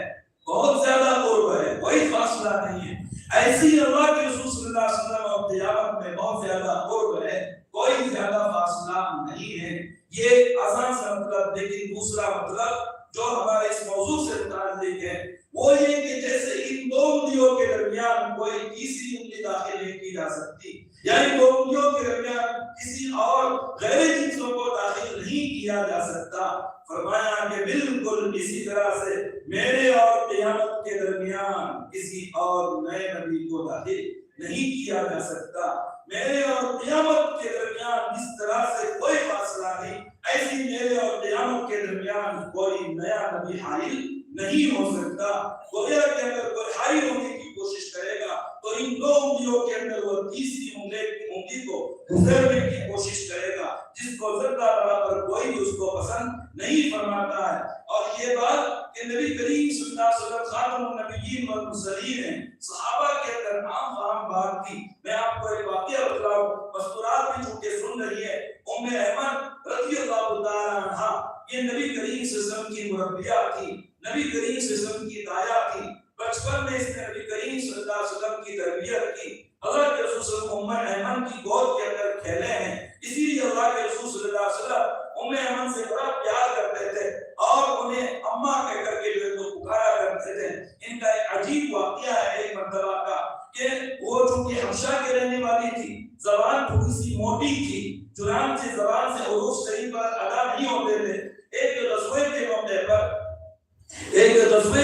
بہت زیادہ قرب ہے، کوئی فاصلہ نہیں ہے، ایسی اللہ کے رسول صلی اللہ علیہ وسلم اور قیامت میں بہت زیادہ قرب ہے، کوئی زیادہ فاصلہ نہیں ہے۔ یہ آسان سا مطلب، لیکن دوسرا مطلب جو ہمارے اس موضوع سے متعلق ہے وہ یہ کہ جیسے ان دو انگلیوں کے درمیان کوئی تیسری انگلی داخل نہیں کی جا سکتی، یعنی دو انگلیوں کے درمیان کسی اور غیر چیزوں کو داخل نہیں کیا جا سکتا، فرمایا کہ بالکل اسی طرح سے میرے اور قیامت کے درمیان کسی اور نئے نبی کو داخل نہیں کیا جا سکتا، میرے اور قیامت کے درمیان جس طرح سے کوئی فاصلہ نہیں، ایسی میرے اور قیامت کے درمیان کوئی نیا نبی حائل نہیں ہو سکتا۔ وغیرہ کہ اگر کوئی حائل ہونے کی کوشش کرے گا تو ان دو انگلیوں کے اندر وہ تیسری انگلی کو گزرنے کی کوشش کرے گا، جس کو ذرہ برابر کوئی اس کو پسند نہیں فرماتا ہے۔ اور یہ بات کہ نبی کریم صلی اللہ علیہ وسلم خاتم النبیین والمرسلین ہیں، صحابہ کے اندر عام فہم بات تھی۔ میں آپ کو ایک واقعہ بتلاؤں، مستورات بھی چونکہ سن رہی ہے، ام ایمن رضی اللہ تعالی عنہا یہ نبی کریم صلی اللہ علیہ وسلم کی مربیہ تھی، نبی کریم صلی اللہ علیہ وسلم کی دایا تھی، بچپن میں اس نے نبی کریم صلی اللہ علیہ وسلم کی تربیت کی، اللہ کے رسول صلی اللہ علیہ وسلم ام ایمن کی گود کے اندر کھیلے ہیں، اسی لیے اللہ کے رسول صلی اللہ علیہ وسلم ام ایمن سے بڑا پیار کرتے تھے اور انہیں اماں کہہ کر کے جو ہے تو پکارا کرتے تھے۔ ان کا ایک عجیب واقعہ ہے ایک مرتبہ کا کہ وہ چونکہ حبشہ کے رہنے والی تھی، زبان تھوڑی سی موٹی تھی، چنانچہ زبان سے حروف صحیح پر ادا نہیں ہوتے تھے۔ ایک غزوے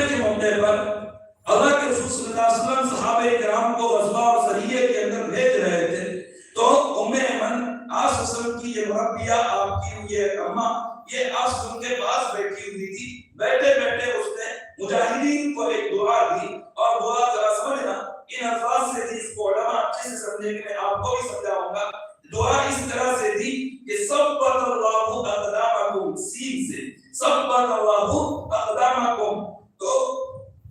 کے موقع پر اللہ کے رسول صلی اللہ علیہ وسلم صحابہ کرام کو غزوہ اور سریے کے اندر بھیج رہے تھے، تو ام ایمن آپ صلی اللہ علیہ وسلم کی یہ مربیہ، آپ کی یہ اماں، یہ آپ صلی اللہ علیہ وسلم کے پاس بیٹھی ہوئی تھی۔ بیٹھے بیٹھے اس نے مجاہدین کو ایک دعا دی، اور دعا ذرا سمجھنا، ان الفاظ سے جس کو علماء اچھے سے سمجھنے کے میں آپ کو بھی سمجھاؤں گا۔ دعا اس طرح سے تھی کہ ثبت اللہ اقدامکم، سین سے ثبت اللہ اقدامکم، تو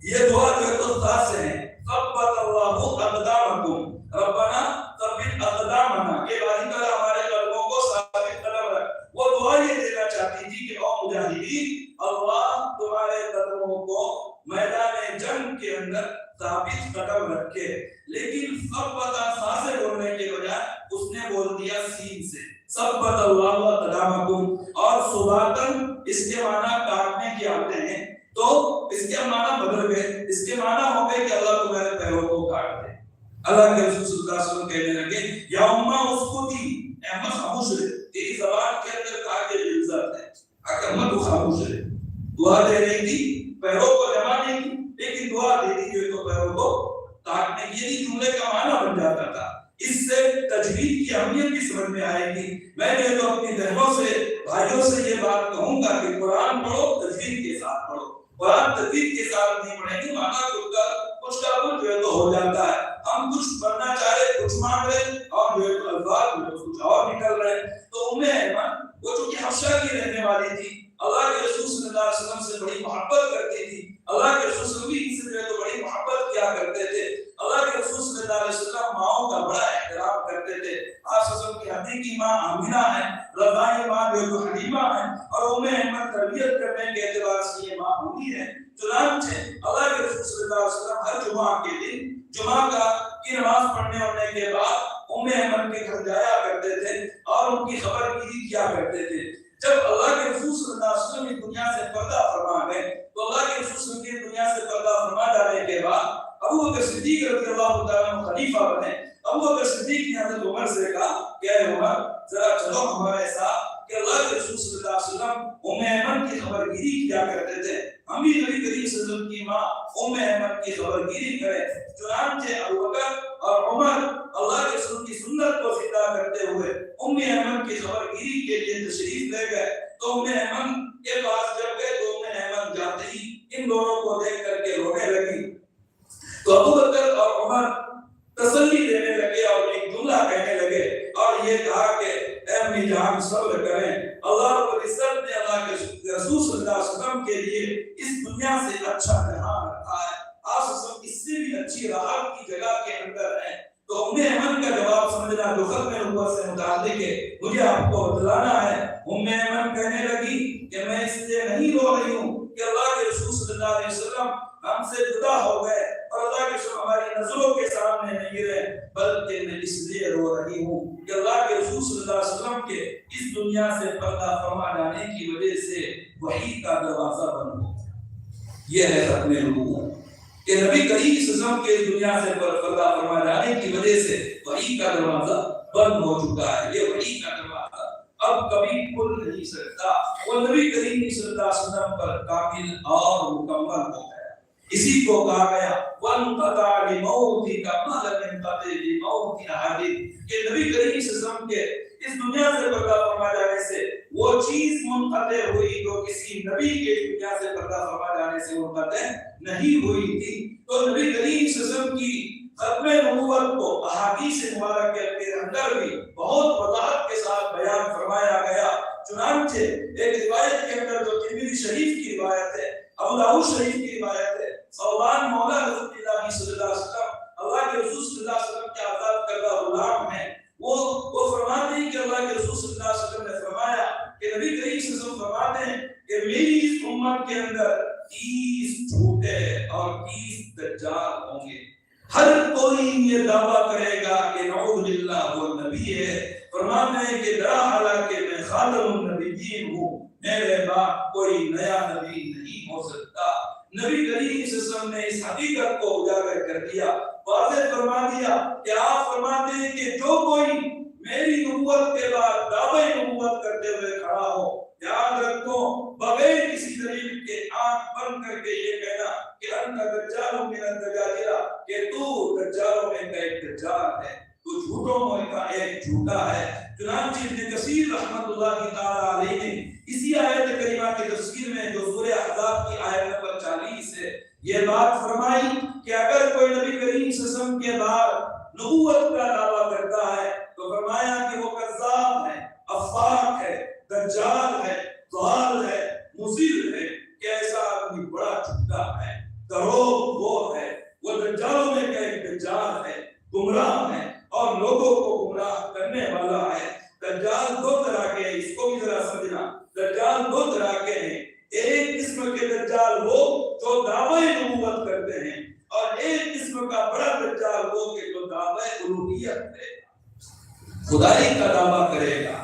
یہ دعا جو ہے تو تا سے ہے، ثبت اللہ اقدامکم، ربنا ثبت اقدامنا، کہ باری تعالیٰ ہمارے قدموں کو ثابت قدم رکھ۔ وہ دعا یہ دینا چاہتی تھی کہ او مجاہدین، اللہ تمہارے قدموں کو میدان جنگ کے اندر ثابت قدم رکھے، لیکن ثبت سا سے بولنے کے بجائے اس نے بول دیا سین سے، ثبت اللہ اقدامکم، اور ثباتن اس کے معنی کاٹنے کے آتے ہیں، تو اس کے معنی بدل گئے، اس کے معنی ہو گئے کہ اللہ تمہارے پیروں کو کاٹ دے۔ اللہ کے رسول صلی اللہ علیہ وسلم کہنے لگے یا امہ اسکتی، اے امہ خاموش رہے، تیری زبان کے اندر کاٹے غلظت ہے، اگر امہ تو خاموش رہے۔ دعا دے رہی تھی، پیروں کو جمع نہیں کی، لیکن دعا دے دی جو تو پیروں کو کاٹنے کی، یعنی جملے کا معنی بن جاتا تھا۔ اس سے تجوید کی اہمیت بھی سمجھ میں آئے گی۔ میں نے تو اپنی بہنوں سے، بھائیوں سے یہ بات کہوں گا کہ قرآن پڑھو، تجوید کے ساتھ پڑھو۔ قرآن تجوید کے ساتھ نہیں پڑھیں گے، معنی کچھ کا کچھ جو ہے تو ہو جاتا ہے، ہم کچھ پڑھنا چاہ رہے کچھ مان رہے اور جو ہے تو الفاظ جو کچھ اور نکل رہے۔ تو ام ایمن وہ چونکہ حبشہ کی رہنے والی تھی، اللہ کے رسول صلی اللہ علیہ وسلم سے بڑی محبت کرتی تھی، اللہ کے رسول صلی اللہ علیہ وسلم بھی ان سے جو ہے تو بڑی محبت کیا کرتے تھے۔ اللہ کے رسول صلی اللہ علیہ وسلم ماؤں کا بڑا احترام کرتے تھے۔ آپ صلی اللہ علیہ وسلم کی حقیقی ماں آمینہ ہے، رضائی ماں جو ہے تو حلیمہ ہے، اور ام ایمن تربیت کرنے کے اعتبار سے یہ ماں ہوئی ہے۔ چنانچہ اللہ کے رسول صلی اللہ علیہ وسلم ہر جمعہ کے دن، جمعہ کی نماز پڑھنے ہونے کے بعد ام ایمن کے گھر جایا کرتے تھے اور ان کی خبر گیری کیا کرتے تھے۔ جب اللہ کے رسول صلی اللہ علیہ وسلم اس دنیا سے پردہ فرما گئے تو اللہ کے رسول صلی اللہ علیہ وسلم کی دنیا سے پردہ فرما جانے کے بعد ابو بکر صدیق رضی اللہ تعالیٰ عنہ خلیفہ بنے۔ ابو بکر صدیق نے حضرت عمر سے کہا کہ اے عمر ذرا چلو ہمارے ساتھ کہ اللہ کے رسول رسول صلی اللہ علیہ وسلم ام ایمن کی خبر گیری کیا کرتے تھے، ہم بھی نبی کریم صلی اللہ علیہ وسلم کی ماں ام ایمن کی خبر گیری کریں۔ چنانچہ ابوبکر اور عمر اللہ کے رسول کی سنت کو فدا کرتے ہوئے ام ایمن کی خبر گیری کے لیے تشریف لے گئے، تو ام ایمن کے پاس جب گئے تو ام ایمن جاتے ہی ان دونوں کو دیکھ کر کے رونے لگی، تو ابوبکر اور عمر تسلی دینے لگے اور ایک جملہ کہنے لگے اور یہ کہا کہ اے امی جان صبر کریں، اللہ رب العزت نے اللہ کے رسول صلی اللہ علیہ وسلم کے لیے اس دنیا سے اچھا جہان رکھا ہے، آپ سب اس سے بھی اچھی راحت کی جگہ کے اندر ہیں۔ تو ام ایمن کا جواب سمجھنا جو ختم نبوت سے متعلق ہے مجھے آپ کو بتلانا ہے۔ ام ایمن کہنے لگی کہ میں اس لیے نہیں رو رہی ہوں کہ اللہ کے رسول صلی اللہ علیہ وسلم ہم سے جدا ہو گئے اور اللہ کے رسول ہماری نظروں کے سامنے نہیں رہے، بلکہ میں اس لیے رو رہی ہوں کہ اللہ کے رسول صلی اللہ علیہ وسلم کے اس دنیا سے پردہ فرما جانے کی وجہ سے وحی کا دروازہ بند ہو گیا۔ یہ ہے ختم نبوت کہ نبی کریم صلی اللہ علیہ وسلم کے اس دنیا سے پردہ فرما جانے کی وجہ سے وحی کا دروازہ بند ہو چکا ہے۔ یہ وحی کا دروازہ اب کبھی کھل نہیں سکتا، وہ نبی کریم صلی اللہ علیہ وسلم پر کامل اور مکمل ہو گیا۔ اسی کو کہا گیا وَانْقَطَعَ لِمَوْتِكَ مَا لَمْ يَنْقَطِعْ لِمَوْتِ أَحَدٍ، کہ نبی کریم صلی اللہ علیہ وسلم کے اس دنیا سے پردہ فرما جانے سے وہ چیز منقطع ہوئی جو کسی نبی کے دنیا سے پردہ فرما جانے سے منقطع نہیں ہوئی تھی۔ تو نبی کریم صلی اللہ علیہ وسلم کی ختم نبوت کو احادیث مبارک کے اندر بھی بہت وضاحت کے ساتھ بیان فرمایا گیا۔ چنانچہ ایک روایت کے اندر جو ترمذی شریف کی روایت ہے، ابو داؤد شریف کی روایت ہے، ثوبان مولا رسول اللہ صلی اللہ علیہ وسلم اللہ کے رسول صلی اللہ علیہ وسلم کے آزاد کردہ غلام ہیں، وہ فرماتے ہیں کہ اللہ کے رسول صلی اللہ علیہ وسلم نے فرمایا کہ نبی کریم صلی اللہ علیہ وسلم فرماتے ہیں کہ میری اس امت کے اندر 30 جھوٹے اور 30 دجال ہوں گے، ہر کوئی یہ دعویٰ کرے گا کہ نعوذ باللہ وہ نبی ہے، فرماتے ہیں کہ درا حالانکہ میں خاتم النبیین ہوں، میرے بعد کوئی نیا نبی نہیں ہو سکتا۔ نبی کریم صلی اللہ علیہ وسلم نے اس حقیقت کو اجاگر کر دیا، واضح فرما دیا کہ آپ فرماتے ہیں کہ جو کوئی میری نبوت کے بعد دعوی نبوت کرتے ہوئے کھڑا ہو، یاد رکھو بغیر کسی دلیل کے آنکھ بند کر کے یہ کہنا کہ انت دجال من الدجاجلہ، کہ تو دجالوں میں کا ایک دجال ہے، تو جھوٹوں میں کا ایک جھوٹا ہے۔ چنانچہ ابن کثیر رحمۃ اللہ تعالی علیہ نے اسی آیت کریمہ کی تفسیر میں جو سورہ احزاب کی آیت نمبر 40 ہے یہ بات فرمائی کہ اگر کوئی نبی کریم صلی اللہ علیہ وسلم کے بعد نبوت کا دعویٰ کرتا ہے تو فرمایا کہ وہ کذاب ہے، افاق ہے، دجال ہے، ضال ہے، مضل ہے، کہ ایسا آدمی بڑا جھوٹا ہے، دروغ وہ ہے، وہ دجالوں میں کا ایک دجال ہے، گمراہ ہے اور لوگوں کو گمراہ کرنے والا ہے۔ دجال دو طرح کے ہیں، اس کو بھی ذرا سمجھنا، دجال دو طرح کے ہیں، ایک قسم کے دجال وہ جو دعوی نبوت کرتے ہیں اور ایک قسم کا بڑا دجال وہ کہ جو دعوی الوہیت کرے گا، خدائی کا دعویٰ کرے گا۔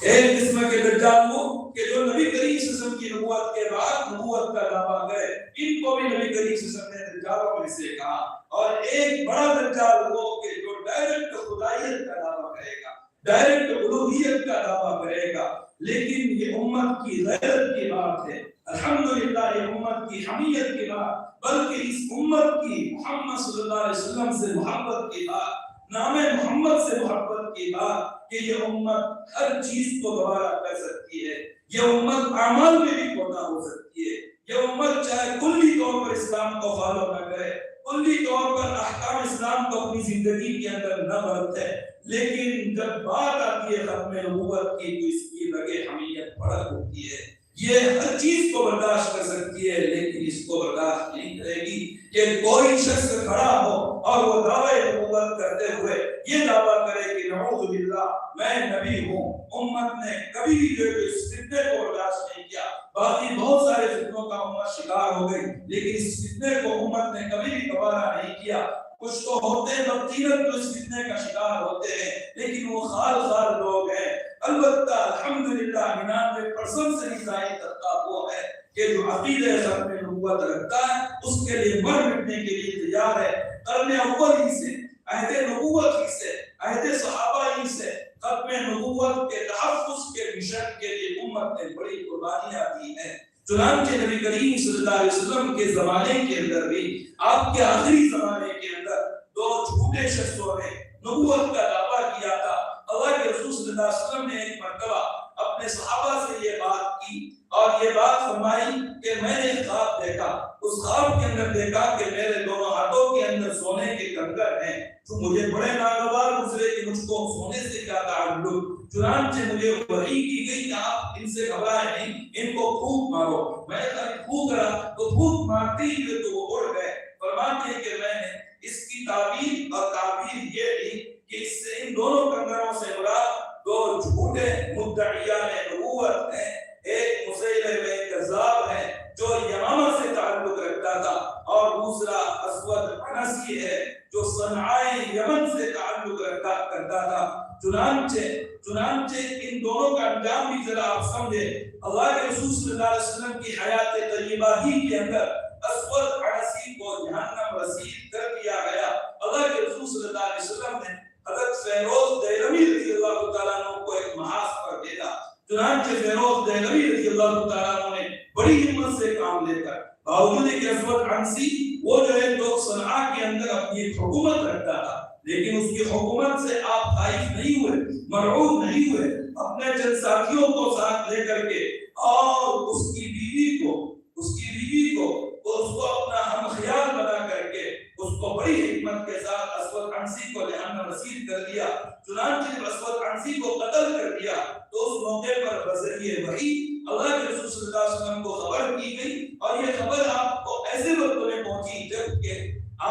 ایک قسم کے دجال وہ کہ جو نبی کریم صلی اللہ علیہ وسلم کی نبوت کے بعد نبوت کا دعویٰ کرے، ان کو بھی نبی کریم صلی اللہ علیہ وسلم نے دجالوں میں سے کہا۔ اور ایک بڑا دجال وہ کہ جو ڈائریکٹ خدائیت کا دعویٰ کرے گا، ڈائریکٹ الوہیت کا دعویٰ کرے گا۔ لیکن یہ امت کی غیرت کی بات ہے، الحمدللہ یہ امت کی حمیت کی بات، بلکہ اس امت کی محمد صلی اللہ علیہ وسلم سے محبت کی بات، نام محمد سے محبت کی بات، کہ یہ امت ہر چیز کو دوبارہ کر سکتی ہے، یہ امت اعمال میں بھی کوتا ہو سکتی ہے، یہ امت چاہے کلی طور پر اسلام کو فالو نہ کرے، کلی طور پر احکام اسلام کو اپنی زندگی کے اندر نہ برتے، لیکن جب بات آتی ہے ختم نبوت کی تو اس کی لگے حمیت بڑھت ہوتی ہے۔ یہ ہر چیز کو برداشت کر سکتی ہے لیکن اس کو برداشت نہیں کرے گی کہ کوئی شخص کھڑا ہو اور وہ دعوی نبوت کرتے ہوئے یہ دعویٰ کرے کہ نعوذ باللہ میں نبی ہوں۔ امت نے کبھی بھی جو اس فتنے کو برداشت نہیں کیا، باقی بہت سارے فتنوں کا امت شکار ہو گئی لیکن اس فتنے کو امت نے کبھی بھی گوارا نہیں کیا۔ کچھ تو ہوتے ہیں بقیرت جو اس فتنے کا شکار ہوتے ہیں لیکن وہ خال لوگ ہیں۔ البتہ الحمدللہ 99% سے زائد طبقہ وہ ہے کہ جو عقیدہ ختم نبوت رکھتا ہے، اس کے لیے مر مٹنے کے لیے تیار ہے۔ قرن اول ہی سے، عہد نبوت ہی سے، عہد صحابہ ہی سے ختم نبوت کے تحفظ کے مشن کے لیے امت نے بڑی قربانیاں دی ہیں۔ چنانچہ نبی کریم صلی اللہ علیہ وسلم کے زمانے کے اندر بھی، آپ کے آخری زمانے کے اندر، دو جھوٹے شخصوں نے نبوت کا دعویٰ کیا تھا۔ اللہ کے رسول صلی اللہ علیہ وسلم نے ایک مرتبہ اپنے صحابہ سے یہ بات کی اور یہ بات فرمائی کہ میں نے خواب دیکھا، اس خواب کے اندر دیکھا کہ میرے دونوں ہاتھوں کے اندر سونے کے کنگر ہیں، تو مجھے بڑے ناگوار گزرے کہ مجھ کو سونے سے کیا تعلق۔ چنانچہ مجھے وحی کی گئی کہ آپ ان سے گھبرائیں نہیں، ان کو پھونک مارو۔ میں نے پھونک رہا تو پھونک مارتی ہوئے تو وہ اڑ گئے۔ فرماتے ہیں کہ میں نے اس کی تعبیر اور تعبیر یہ لی کہ اس سے ان دونوں کنگروں سے مراد دو جھوٹے مدعیان نبوت ہیں، ایک مسیلمہ کذاب ہے جو یمامہ سے تعلق رکھتا تھا، اور دوسرا اسود عنسی ہے جو صنعاء یمن سے تعلق کرتا تھا۔ چنانچہ ان دونوں کا انجام بھی ذرا آپ سمجھے۔ اللہ کے رسول صلی اللہ علیہ وسلم کی حیات طیبہ ہی کے اندر اسود عنسی کو جہنم رسید کر دیا گیا۔ اللہ کے رسول صلی اللہ علیہ وسلم نے حضرت فیروز دہلوی رضی اللہ تعالیٰ عنہ کو ایک محاذ پر بھیجا۔ چنانچہ فیروز دہلوی رضی اللہ تعالیٰ عنہ نے بڑی ہمت سے کام لے کر، باوجود کہ اسود عنسی وہ جو ہے تو صنعاء کے اندر اپنی حکومت رکھتا تھا، لیکن اس کی حکومت سے آپ خائف نہیں ہوئے، مرعوب نہیں ہوئے، اپنے چند ساتھیوں کو ساتھ لے کر کے اور اس کی بیوی کو اس کو اپنا ہم خیال بنا کر کے اس کو بڑی حکمت کے ساتھ اسود عنسی کو جہنم رسید کر دیا۔ چنانچہ جب اسود عنسی کو قتل کر دیا تو اس موقع پر بذریعہ وحی اللہ کے رسول صلی اللہ علیہ وسلم کو خبر کی گئی، اور یہ خبر آپ کو ایسے وقت میں پہنچی جب کہ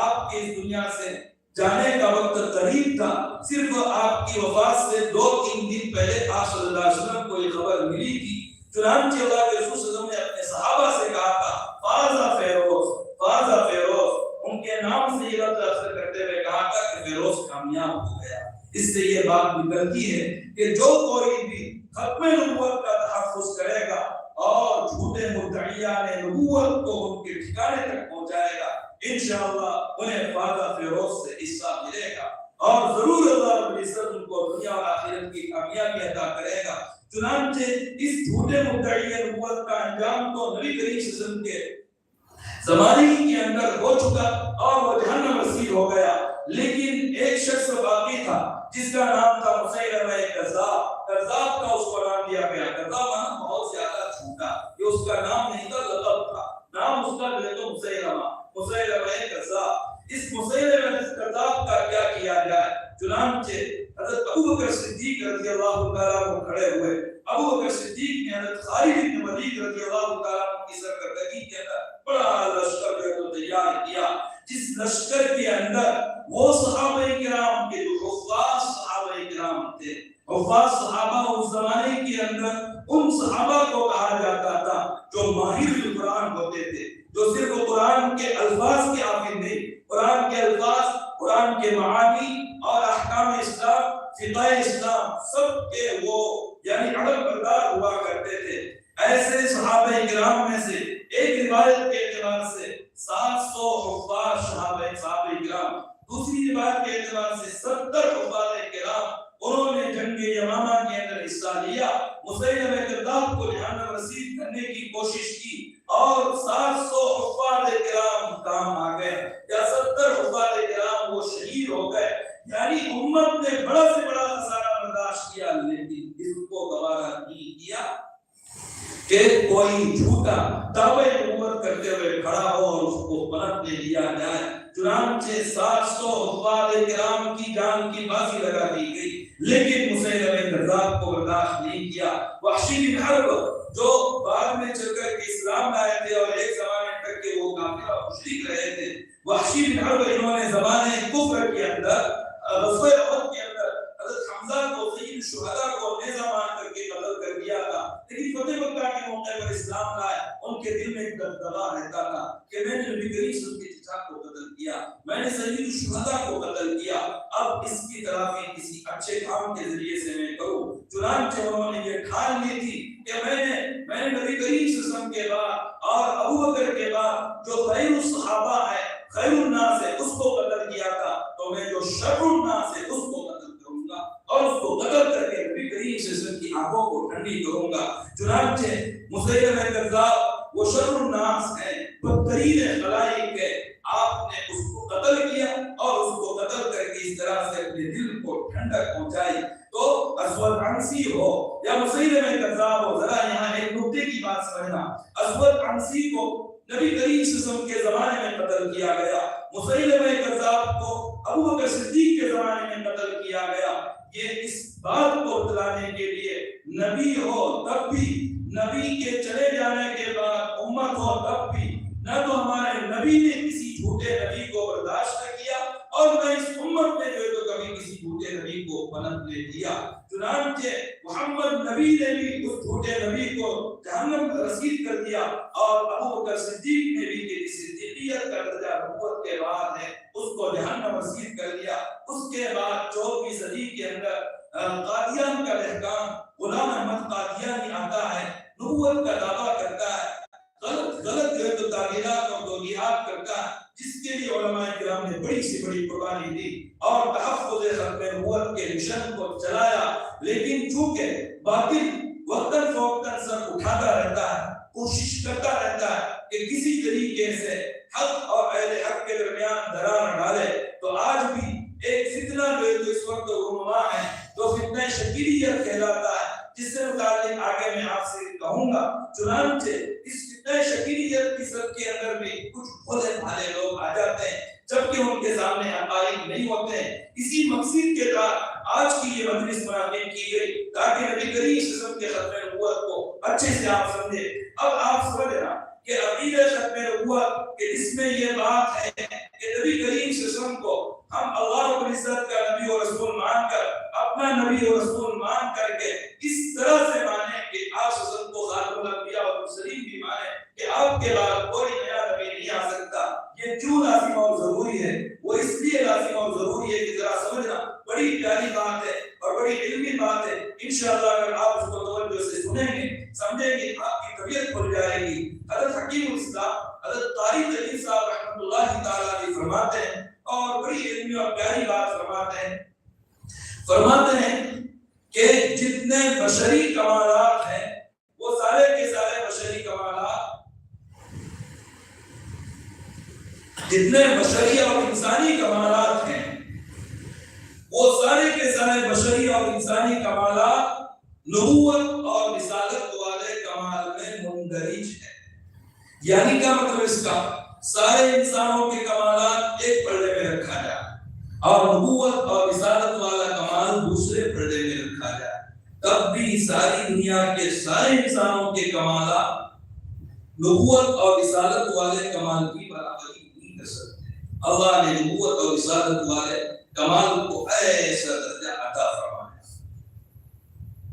آپ کی اس دنیا سے جانے کا وقت قریب تھا۔ صرف آپ کی وفات سے 2-3 دن پہلے آپ صلی اللہ علیہ وسلم کو یہ خبر ملی تھی۔ چنانچہ اللہ کے رسول صلی اللہ علیہ وسلم نے اپنے صحابہ سے کہا تھا فاز فیروز، ان کے نام سے یہ لفظ اثر کرتے ہوئے کہا تھا کہ فیروز کامیاب ہو گیا۔ اس سے یہ بات نکلتی ہے کہ جو کوئی بھی ختم نبوت کا تحفظ کرے گا اور جھوٹے مدعیان نبوت کو ان کے ٹھکانے تک پہنچائے گا، انشاءاللہ انہیں فاز فیروز سے حصہ ملے گا، اور ضرور اللہ رب العزت ان کو دنیا اور آخرت کی کامیابی عطا کرے گا۔ چنانچہ اس جھوٹے مدعی نبوت کا انجام تو نبی کریم صلی اللہ علیہ وسلم کے زمانے کے اندر ہو چکا اور وہ جہنم رسید ہو گیا، لیکن ایک شخص باقی تھا جس کا نام تھا مسیلمہ کذاب۔ کذاب کا اس کو نام دیا گیا، کذاب مانا بہت زیادہ جھوٹا، یہ اس کا نام نہیں تھا، لقب تھا، نام اس کا جو ہے تو مسیلمہ کذاب۔ اس مسیلمہ کذاب کا کیا کیا جائے؟ چنانچہ حضرت ابو بکر صدیق رضی اللہ تعالیٰ عنہ کھڑے ہوئے۔ ابو بکر صدیق نے حضرت خالد بن ولید رضی اللہ تعالیٰ عنہ کی سرکردگی کے اندر بڑا لشکر جو ہے تیار کیا، جس لشکر کے اندر وہ صحابہ کرام کے جو حفاظ صحابہ کرام تھے، حفاظ صحابہ اس زمانے کے اندر ان صحابہ کو کہا جاتا تھا جو ماہر قرآن ہوتے تھے، جو صرف قرآن کے الفاظ کے حافظ نہیں، قرآن کے الفاظ، قرآن کے معانی اور احکام اسلام، فقہ اسلام سب کے وہ یعنی علم بردار ہوا کرتے تھے۔ ایسے صحابہ کرام میں سے ایک روایت کے اعتبار سے 700 حفاظ صحابہ کرام، دوسری روایت کے اعتبار سے 70 حفاظ کرام انہوں نے جنگ یمامہ کے اندر حصہ لیا، مسیلمہ کذاب کو جہنم رسید کرنے کی کوشش کی، اور 700 حفاظ کرام کام آ گئے، یا 70 حفاظ کرام وہ شہید ہو گئے۔ یعنی امت نے بڑا سے بڑا خسارہ برداشت کیا، لیکن اس کو گوارا نہیں کیا کہ کوئی جھوٹا دعوے نبوت کرتے ہوئے کھڑا ہو اور اس کو پلٹنے دیا جائے۔ چنانچہ 700 حفاظ کرام کی جان کی بازی لگا دی گئی، لیکن مسیلمہ کذاب کو برداشت نہیں کیا۔ وحشی بن حرب جو بعد میں چل کر کے اسلام لائے تھے اور ایک زمانے تک کے وہ کافر اور مشرک رہے تھے، وحشی بن حرب انہوں نے زمانے کفر کے اندر غزوہ احد کے اندر حضرت حمزہ کو سید الشہداء کو نیزہ مار کر کے قتل کر دیا تھا، لیکن فتح مکہ کے موقع پر اسلام لائے۔ ان کے دل میں ایک دغدغہ رہتا تھا کہ میں نے نبی کریم صلی اللہ علیہ وسلم کے چچا کو قتل کیا، میں نے سید الشہداء کو قتل کیا، اب اس کی تلافی کسی اچھے کام کے ذریعے سے میں کروں۔ چنانچہ انہوں نے یہ ٹھان لی تھی کہ میں نے نبی کریم صلی اللہ علیہ وسلم کے بعد اور ابو بکر کے بعد جو خیر الصحابہ ہے، خیر الناس ہے، اس کو قتل کیا تھا، تو میں جو شر الناس ہے اس کو قتل کروں گا، اور اس کو قتل کر کے نبی کریم صلی اللہ علیہ وسلم کی آنکھوں کو ٹھنڈی کروں گا۔ چنانچہ مسیلمہ کذاب وہ شر الناس ہے، بدترین خلائق ہے، آپ نے اس کو قتل کیا اور اس کو قتل کر کے اس طرح سے اپنے دل کو ٹھنڈک پہنچائی۔ تو اسود عنسی ہو یا مسیلمہ کذاب ہو، ذرا یہاں ایک نکتے کی بات سمجھنا، اسود عنسی کو نبی کریم صلی اللہ علیہ وسلم کے زمانے میں قتل کیا گیا، مسیلمہ کذاب کو ابو بکر صدیق کے زمانے میں قتل کیا گیا۔ یہ اس بات کو بتلانے کے لیے نبی ہو تب بھی، نبی کے چلے جانے کے بعد امت ہو تب بھی، نہ تو ہمارے نبی نے کسی جھوٹے نبی کو برداشت نہ کیا اور نہ اس امت نے جو ہے تو کبھی کسی جھوٹے نبی کو پنپنے دیا۔ چنانچہ محمد نبی نے بھی اس جھوٹے نبی کو جہنم رسید کر دیا، اور ابو بکر صدیق نے بھی کہ صدیقیت کا درجہ نبوت کے بعد ہے، اس کو جہنم رسید کر دیا۔ اس کے بعد 14ویں صدی کے اندر قادیان کا لہقان غلام احمد قادیانی آتا ہے، نبوت کا دعویٰ کرتا ہے، غلط جو ہے تو تعبیرات اور توجیہات کرتا ہے، جس کے لیے علماء کرام نے بڑی سے بڑی قربانی دی اور تحفظ ختم نبوت کے مشن کو چلایا۔ لیکن چونکہ باطل وقتاً فوقتاً سر اٹھاتا رہتا ہے، کوشش کرتا رہتا ہے کہ کسی طریقے سے حق اور اہل حق کے درمیان درار ڈالے، تو آج بھی ایک فتنہ جو ہے تو اس وقت رونما ہے، تو فتنہ شکیلیت کہلاتا ہے، جس سے متعلق آگے میں آپ سے کہوں گا۔ چنانچہ اس فتنہ شکیلیت کی سب کے اندر بھی کچھ بھولے بھالے لوگ آ جاتے ہیں، جبکہ ان کے سامنے حقائق نہیں ہوتے ہیں۔ اسی مقصد کے ساتھ آج کی یہ مجلس منعقد کی گئی تاکہ نبی کریم صلی اللہ علیہ وسلم کے ختم نبوت کو اچھے سے آپ سمجھے۔ اب آپ سمجھنا کہ عقیدہ ختم نبوت کہ اس میں یہ بات ہے کہ نبی کریم صلی اللہ علیہ وسلم کو ہم اللہ رب العزت کا نبی اور رسول مان کر، اپنا نبی اور رسول مان کر کے اس طرح سے مانیں کہ آپ صلی اللہ علیہ وسلم کو خاتم الانبیاء اور مرسلین بھی مانیں کہ آپ کے بعد کوئی نیا نبی نہیں آ سکتا۔ یہ کیوں لازم اور ضروری ہے؟ وہ اس لیے لازم اور ضروری ہے کہ ذرا سمجھنا، بڑی پیاری بات ہے اور بڑی علمی بات ہے۔ انشاءاللہ اگر آپ اس کو توجہ سے سنیں گے، سمجھیں گے، آپ کی طبیعت کھل جائے گی۔ حضرت حکیم الاسلام حضرت قاری جلیل صاحب رحمۃ اللہ تعالیٰ علیہ فرماتے ہیں، اور بڑی علمی اور پیاری بات فرماتے ہیں کہ جتنے بشری کمالات ہیں وہ سارے کے سارے بشری کمالات، جتنے بشری اور انسانی کمالات ہیں وہ سارے کے سارے بشری اور انسانی کمالات نبوت اور رسالت والے کمال میں مندرج ہے۔ یعنی کیا مطلب اس کا؟ سارے انسانوں کے کمالات ایک پردے میں رکھا جائے اور نبوت اور رسالت والا کمال دوسرے پردے میں رکھا جائے، تب بھی ساری دنیا کے سارے انسانوں کے کمالات نبوت اور رسالت والے کمال کی برابری نہیں کر سکتے۔ اللہ نے نبوت اور رسالت والے کمال کو ایسا درجہ عطا فرمایا۔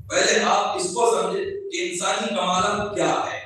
پہلے آپ اس کو سمجھیں کہ انسانی کمالات کیا ہے۔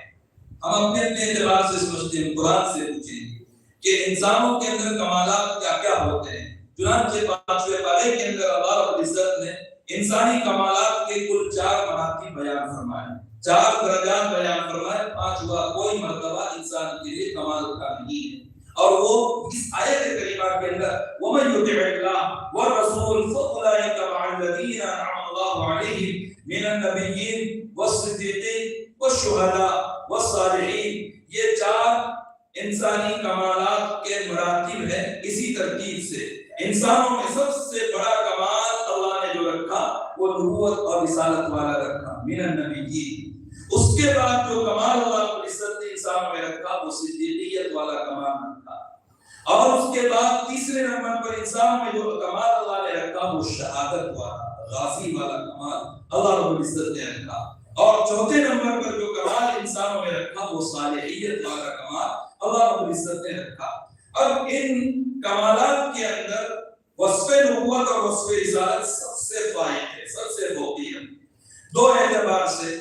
ہم اپنے اعتبار سے سمجھتے ہیں، قرآن سے پوچھیں گے کہ انسانوں کے اندر کمالات کیا کیا ہوتے ہیں۔ چنانچہ 5ویں پارے کے اندر اللہ رب العزت نے انسانی کمالات کے کل 4 مراتب بیان فرمائے، 4 درجات بیان فرمائے، 5واں کوئی مرتبہ انسان کے لیے کمال کا نہیں ہے، اور وہ اس آیت کریمہ کے اندر وَمَن يُطِعِ اللَّهَ وَالرَّسُولَ فَأُولَٰئِكَ مَعَ الَّذِينَ أَنْعَمَ اللَّهُ عَلَيْهِم مِّنَ النَّبِيِّينَ وَالصِّدِّيقِينَ وَالشُّهَدَاءِ وَالصَّالِحِينَ۔ یہ 4 انسانی کمالات کے مراتب ہیں۔ اسی ترتیب سے انسانوں میں سب سے بڑا کمال اللہ نے جو رکھا وہ نبوت اور رسالت والا رکھا، من النبیین۔ اس کے بعد جو کمال اللہ رب العزت نے انسانوں میں رکھا وہ صدیقیت والا کمال رکھا، اور اس کے بعد تیسرے نمبر پر انسانوں میں جو کمال اللہ نے رکھا وہ شہادت والا، غازی والا کمال اللہ رب العزت نے رکھا، اور چوتھے نمبر پر جو کمال انسانوں میں رکھا وہ صالحیت والا کمال اللہ رب العزت نے رکھا۔ اب ان کمالات کے اندر وصف نبوت اور وصف رسالت سب سے فائق ہے، سب سے فوقی ہے، 2 اعتبار سے۔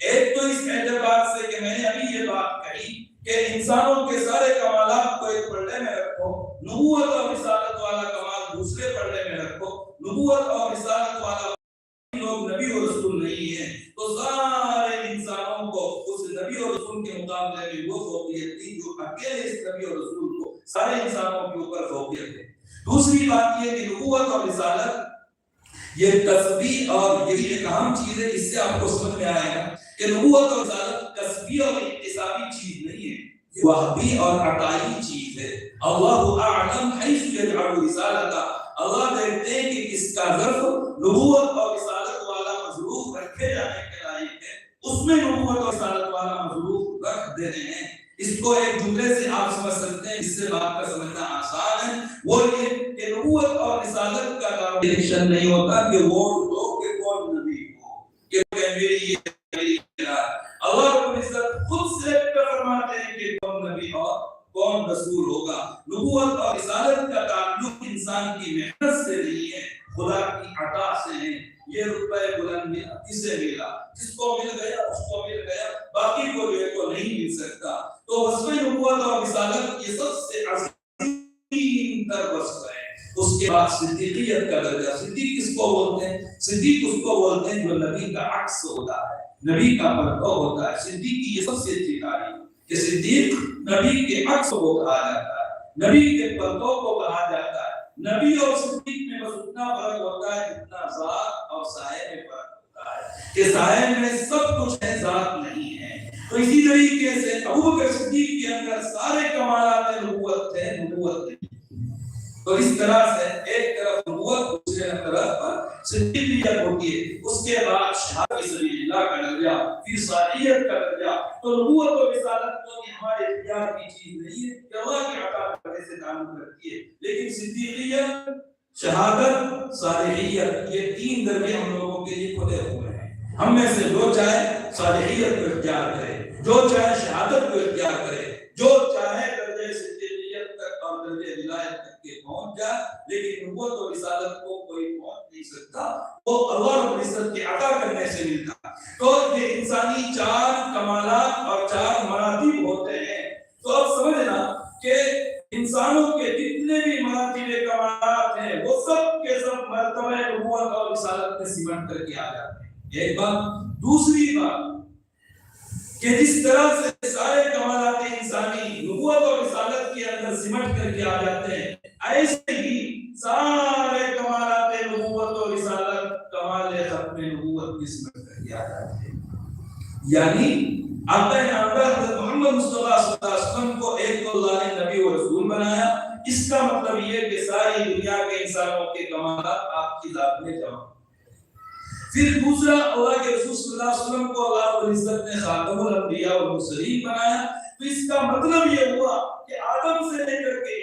ایک تو اس اعتبار سے کہ میں نے ابھی یہ بات کہی کہ انسانوں کے سارے کمالات کو ایک پردے میں رکھو، نبوت اور رسالت والا کمال دوسرے پردے میں رکھو۔ نبوت اور رسالت والا لوگ نبی اور رسول نہیں ہیں تو سارے انسانوں کو اس نبی اور رسول کے مقابلے میں وہ فوقیت تھی جو اکیلے اس نبی اور رسول کو سارے انسانوں کے اوپر فوقیت ہے۔ دوسری بات یہ کہ نبوت اور رسالت یہ کسبی اور یہی ایک اہم چیز ہے، اس سے آپ کو سمجھ میں آئے گا کہ نبوت اور رسالت کسبی اور اکتسابی چیز نہیں ہے، یہ وہبی اور عطائی چیز ہے۔ اللہ اعلم حیث یجعل رسالتہ، اللہ دیکھتے ہیں کہ کس کا ظرف نبوت اور رسالت والا مظروف رکھے جانے کے لائق ہے، اس میں نبوت اور رسالت والا مظروف رکھ دے رہے ہیں۔ اس کو ایک جملے سے آپ سمجھ سکتے ہیں، اس سے بات کا سمجھنا آسان ہے، وہ یہ کہ نبوت اور رسالت کا ڈیفینیشن نہیں ہوتا کہ ووٹ دو کہ کون نبی ہو، کہ میری یہ میری اللہ رب العزت خود سے فرماتے ہیں کہ کون نبی اور کون رسول ہوگا۔ نبوت اور رسالت کا تعلق انسان کی محنت سے نہیں ہے، خدا کی عطا سے ہے۔ یہ رتبہ بلند کسے ملا؟ جس کو مل گیا اس کو مل گیا، باقی کو جو ہے تو نہیں مل سکتا۔ تو وصف نبوت اور رسالت یہ سب سے عظیم تر وصف ہے۔ اس کے بعد صدیقیت کا درجہ، صدیق کس کو بولتے ہیں؟ صدیق اس کو بولتے ہیں جو نبی کا عکس ہوتا ہے، نبی کا پرتو ہوتا ہے۔ صدیق کی یہ سب سے اچھی تعریف کہ صدیق نبی کے عکس کو کہا جاتا ہے، نبی کے پرتو کو کہا جاتا ہے۔ نبی اور صدیق میں بس اتنا فرق ہوتا ہے جتنا ذات اور سائے میں فرق ہوتا ہے، کہ سائے میں سب کچھ ہے، ذات نہیں ہے۔ تو اسی طریقے سے ابوبکر صدیق کے اندر سارے کمالات نبوت تھے، نبوت نہیں۔ تو اس طرح سے ایک طرف نبوت، دوسرے طرف صدیقیت ہوتی ہے، اس کے بعد شہادت فی سبیل اللہ کا درجہ، پھر صالحیت کا درجہ۔ تو نبوت اور رسالت تو ہمارے اختیار کی چیز نہیں ہے، کہ اللہ کی عطا کرنے سے تعلق رکھتی ہے، لیکن صدیقیت، شہادت، صالحیت، یہ تین درجے ہم لوگوں کے لیے کھلے ہوئے ہیں۔ ہم میں سے جو چاہے صالحیت کو اختیار کرے، جو چاہے شہادت کو اختیار کرے، جو چاہے درجے صدیقیت تک اور درجے ولایت تک کے پہنچ جائے، لیکن نبوت اور رسالت کو کوئی پہنچ نہیں سکتا، وہ اللہ رب العزت کی عطا کرنے سے ملتا۔ تو یہ انسانی چار کمالات اور چار مراتب ہوتے ہیں۔ تو اب سمجھنا کہ انسانوں کے جتنے بھی مراتب کمالات ہیں وہ سب کے سب مرتبہ نبوت اور رسالت میں سمٹ کر کے آ جاتے ہیں۔ ایک بات۔ دوسری بات کہ جس طرح سے سارے کمالات انسانی نبوت اور رسالت کے اندر سمٹ کر کے آ جاتے ہیں، ایسے ہی سارے کمالات نبوت اور رسالت کمال ختم نبوت میں سمٹ کر کے آ جاتے ہیں۔ یعنی آقا نامدار حضرت محمد مصطفیٰ صلی اللہ علیہ وسلم کو ایک تو اللہ نے نبی و رسول بنایا، اس کا مطلب یہ کہ ساری دنیا کے انسانوں کے کمالات آپ کی ذات میں جمع۔ پھر دوسرا، اللہ کے رسول صلی اللہ علیہ وسلم کو اللہ رب العزت نے خاتم الانبیاء والمرسلین بنایا، تو اس کا مطلب یہ ہوا کہ آدم سے لے کر کے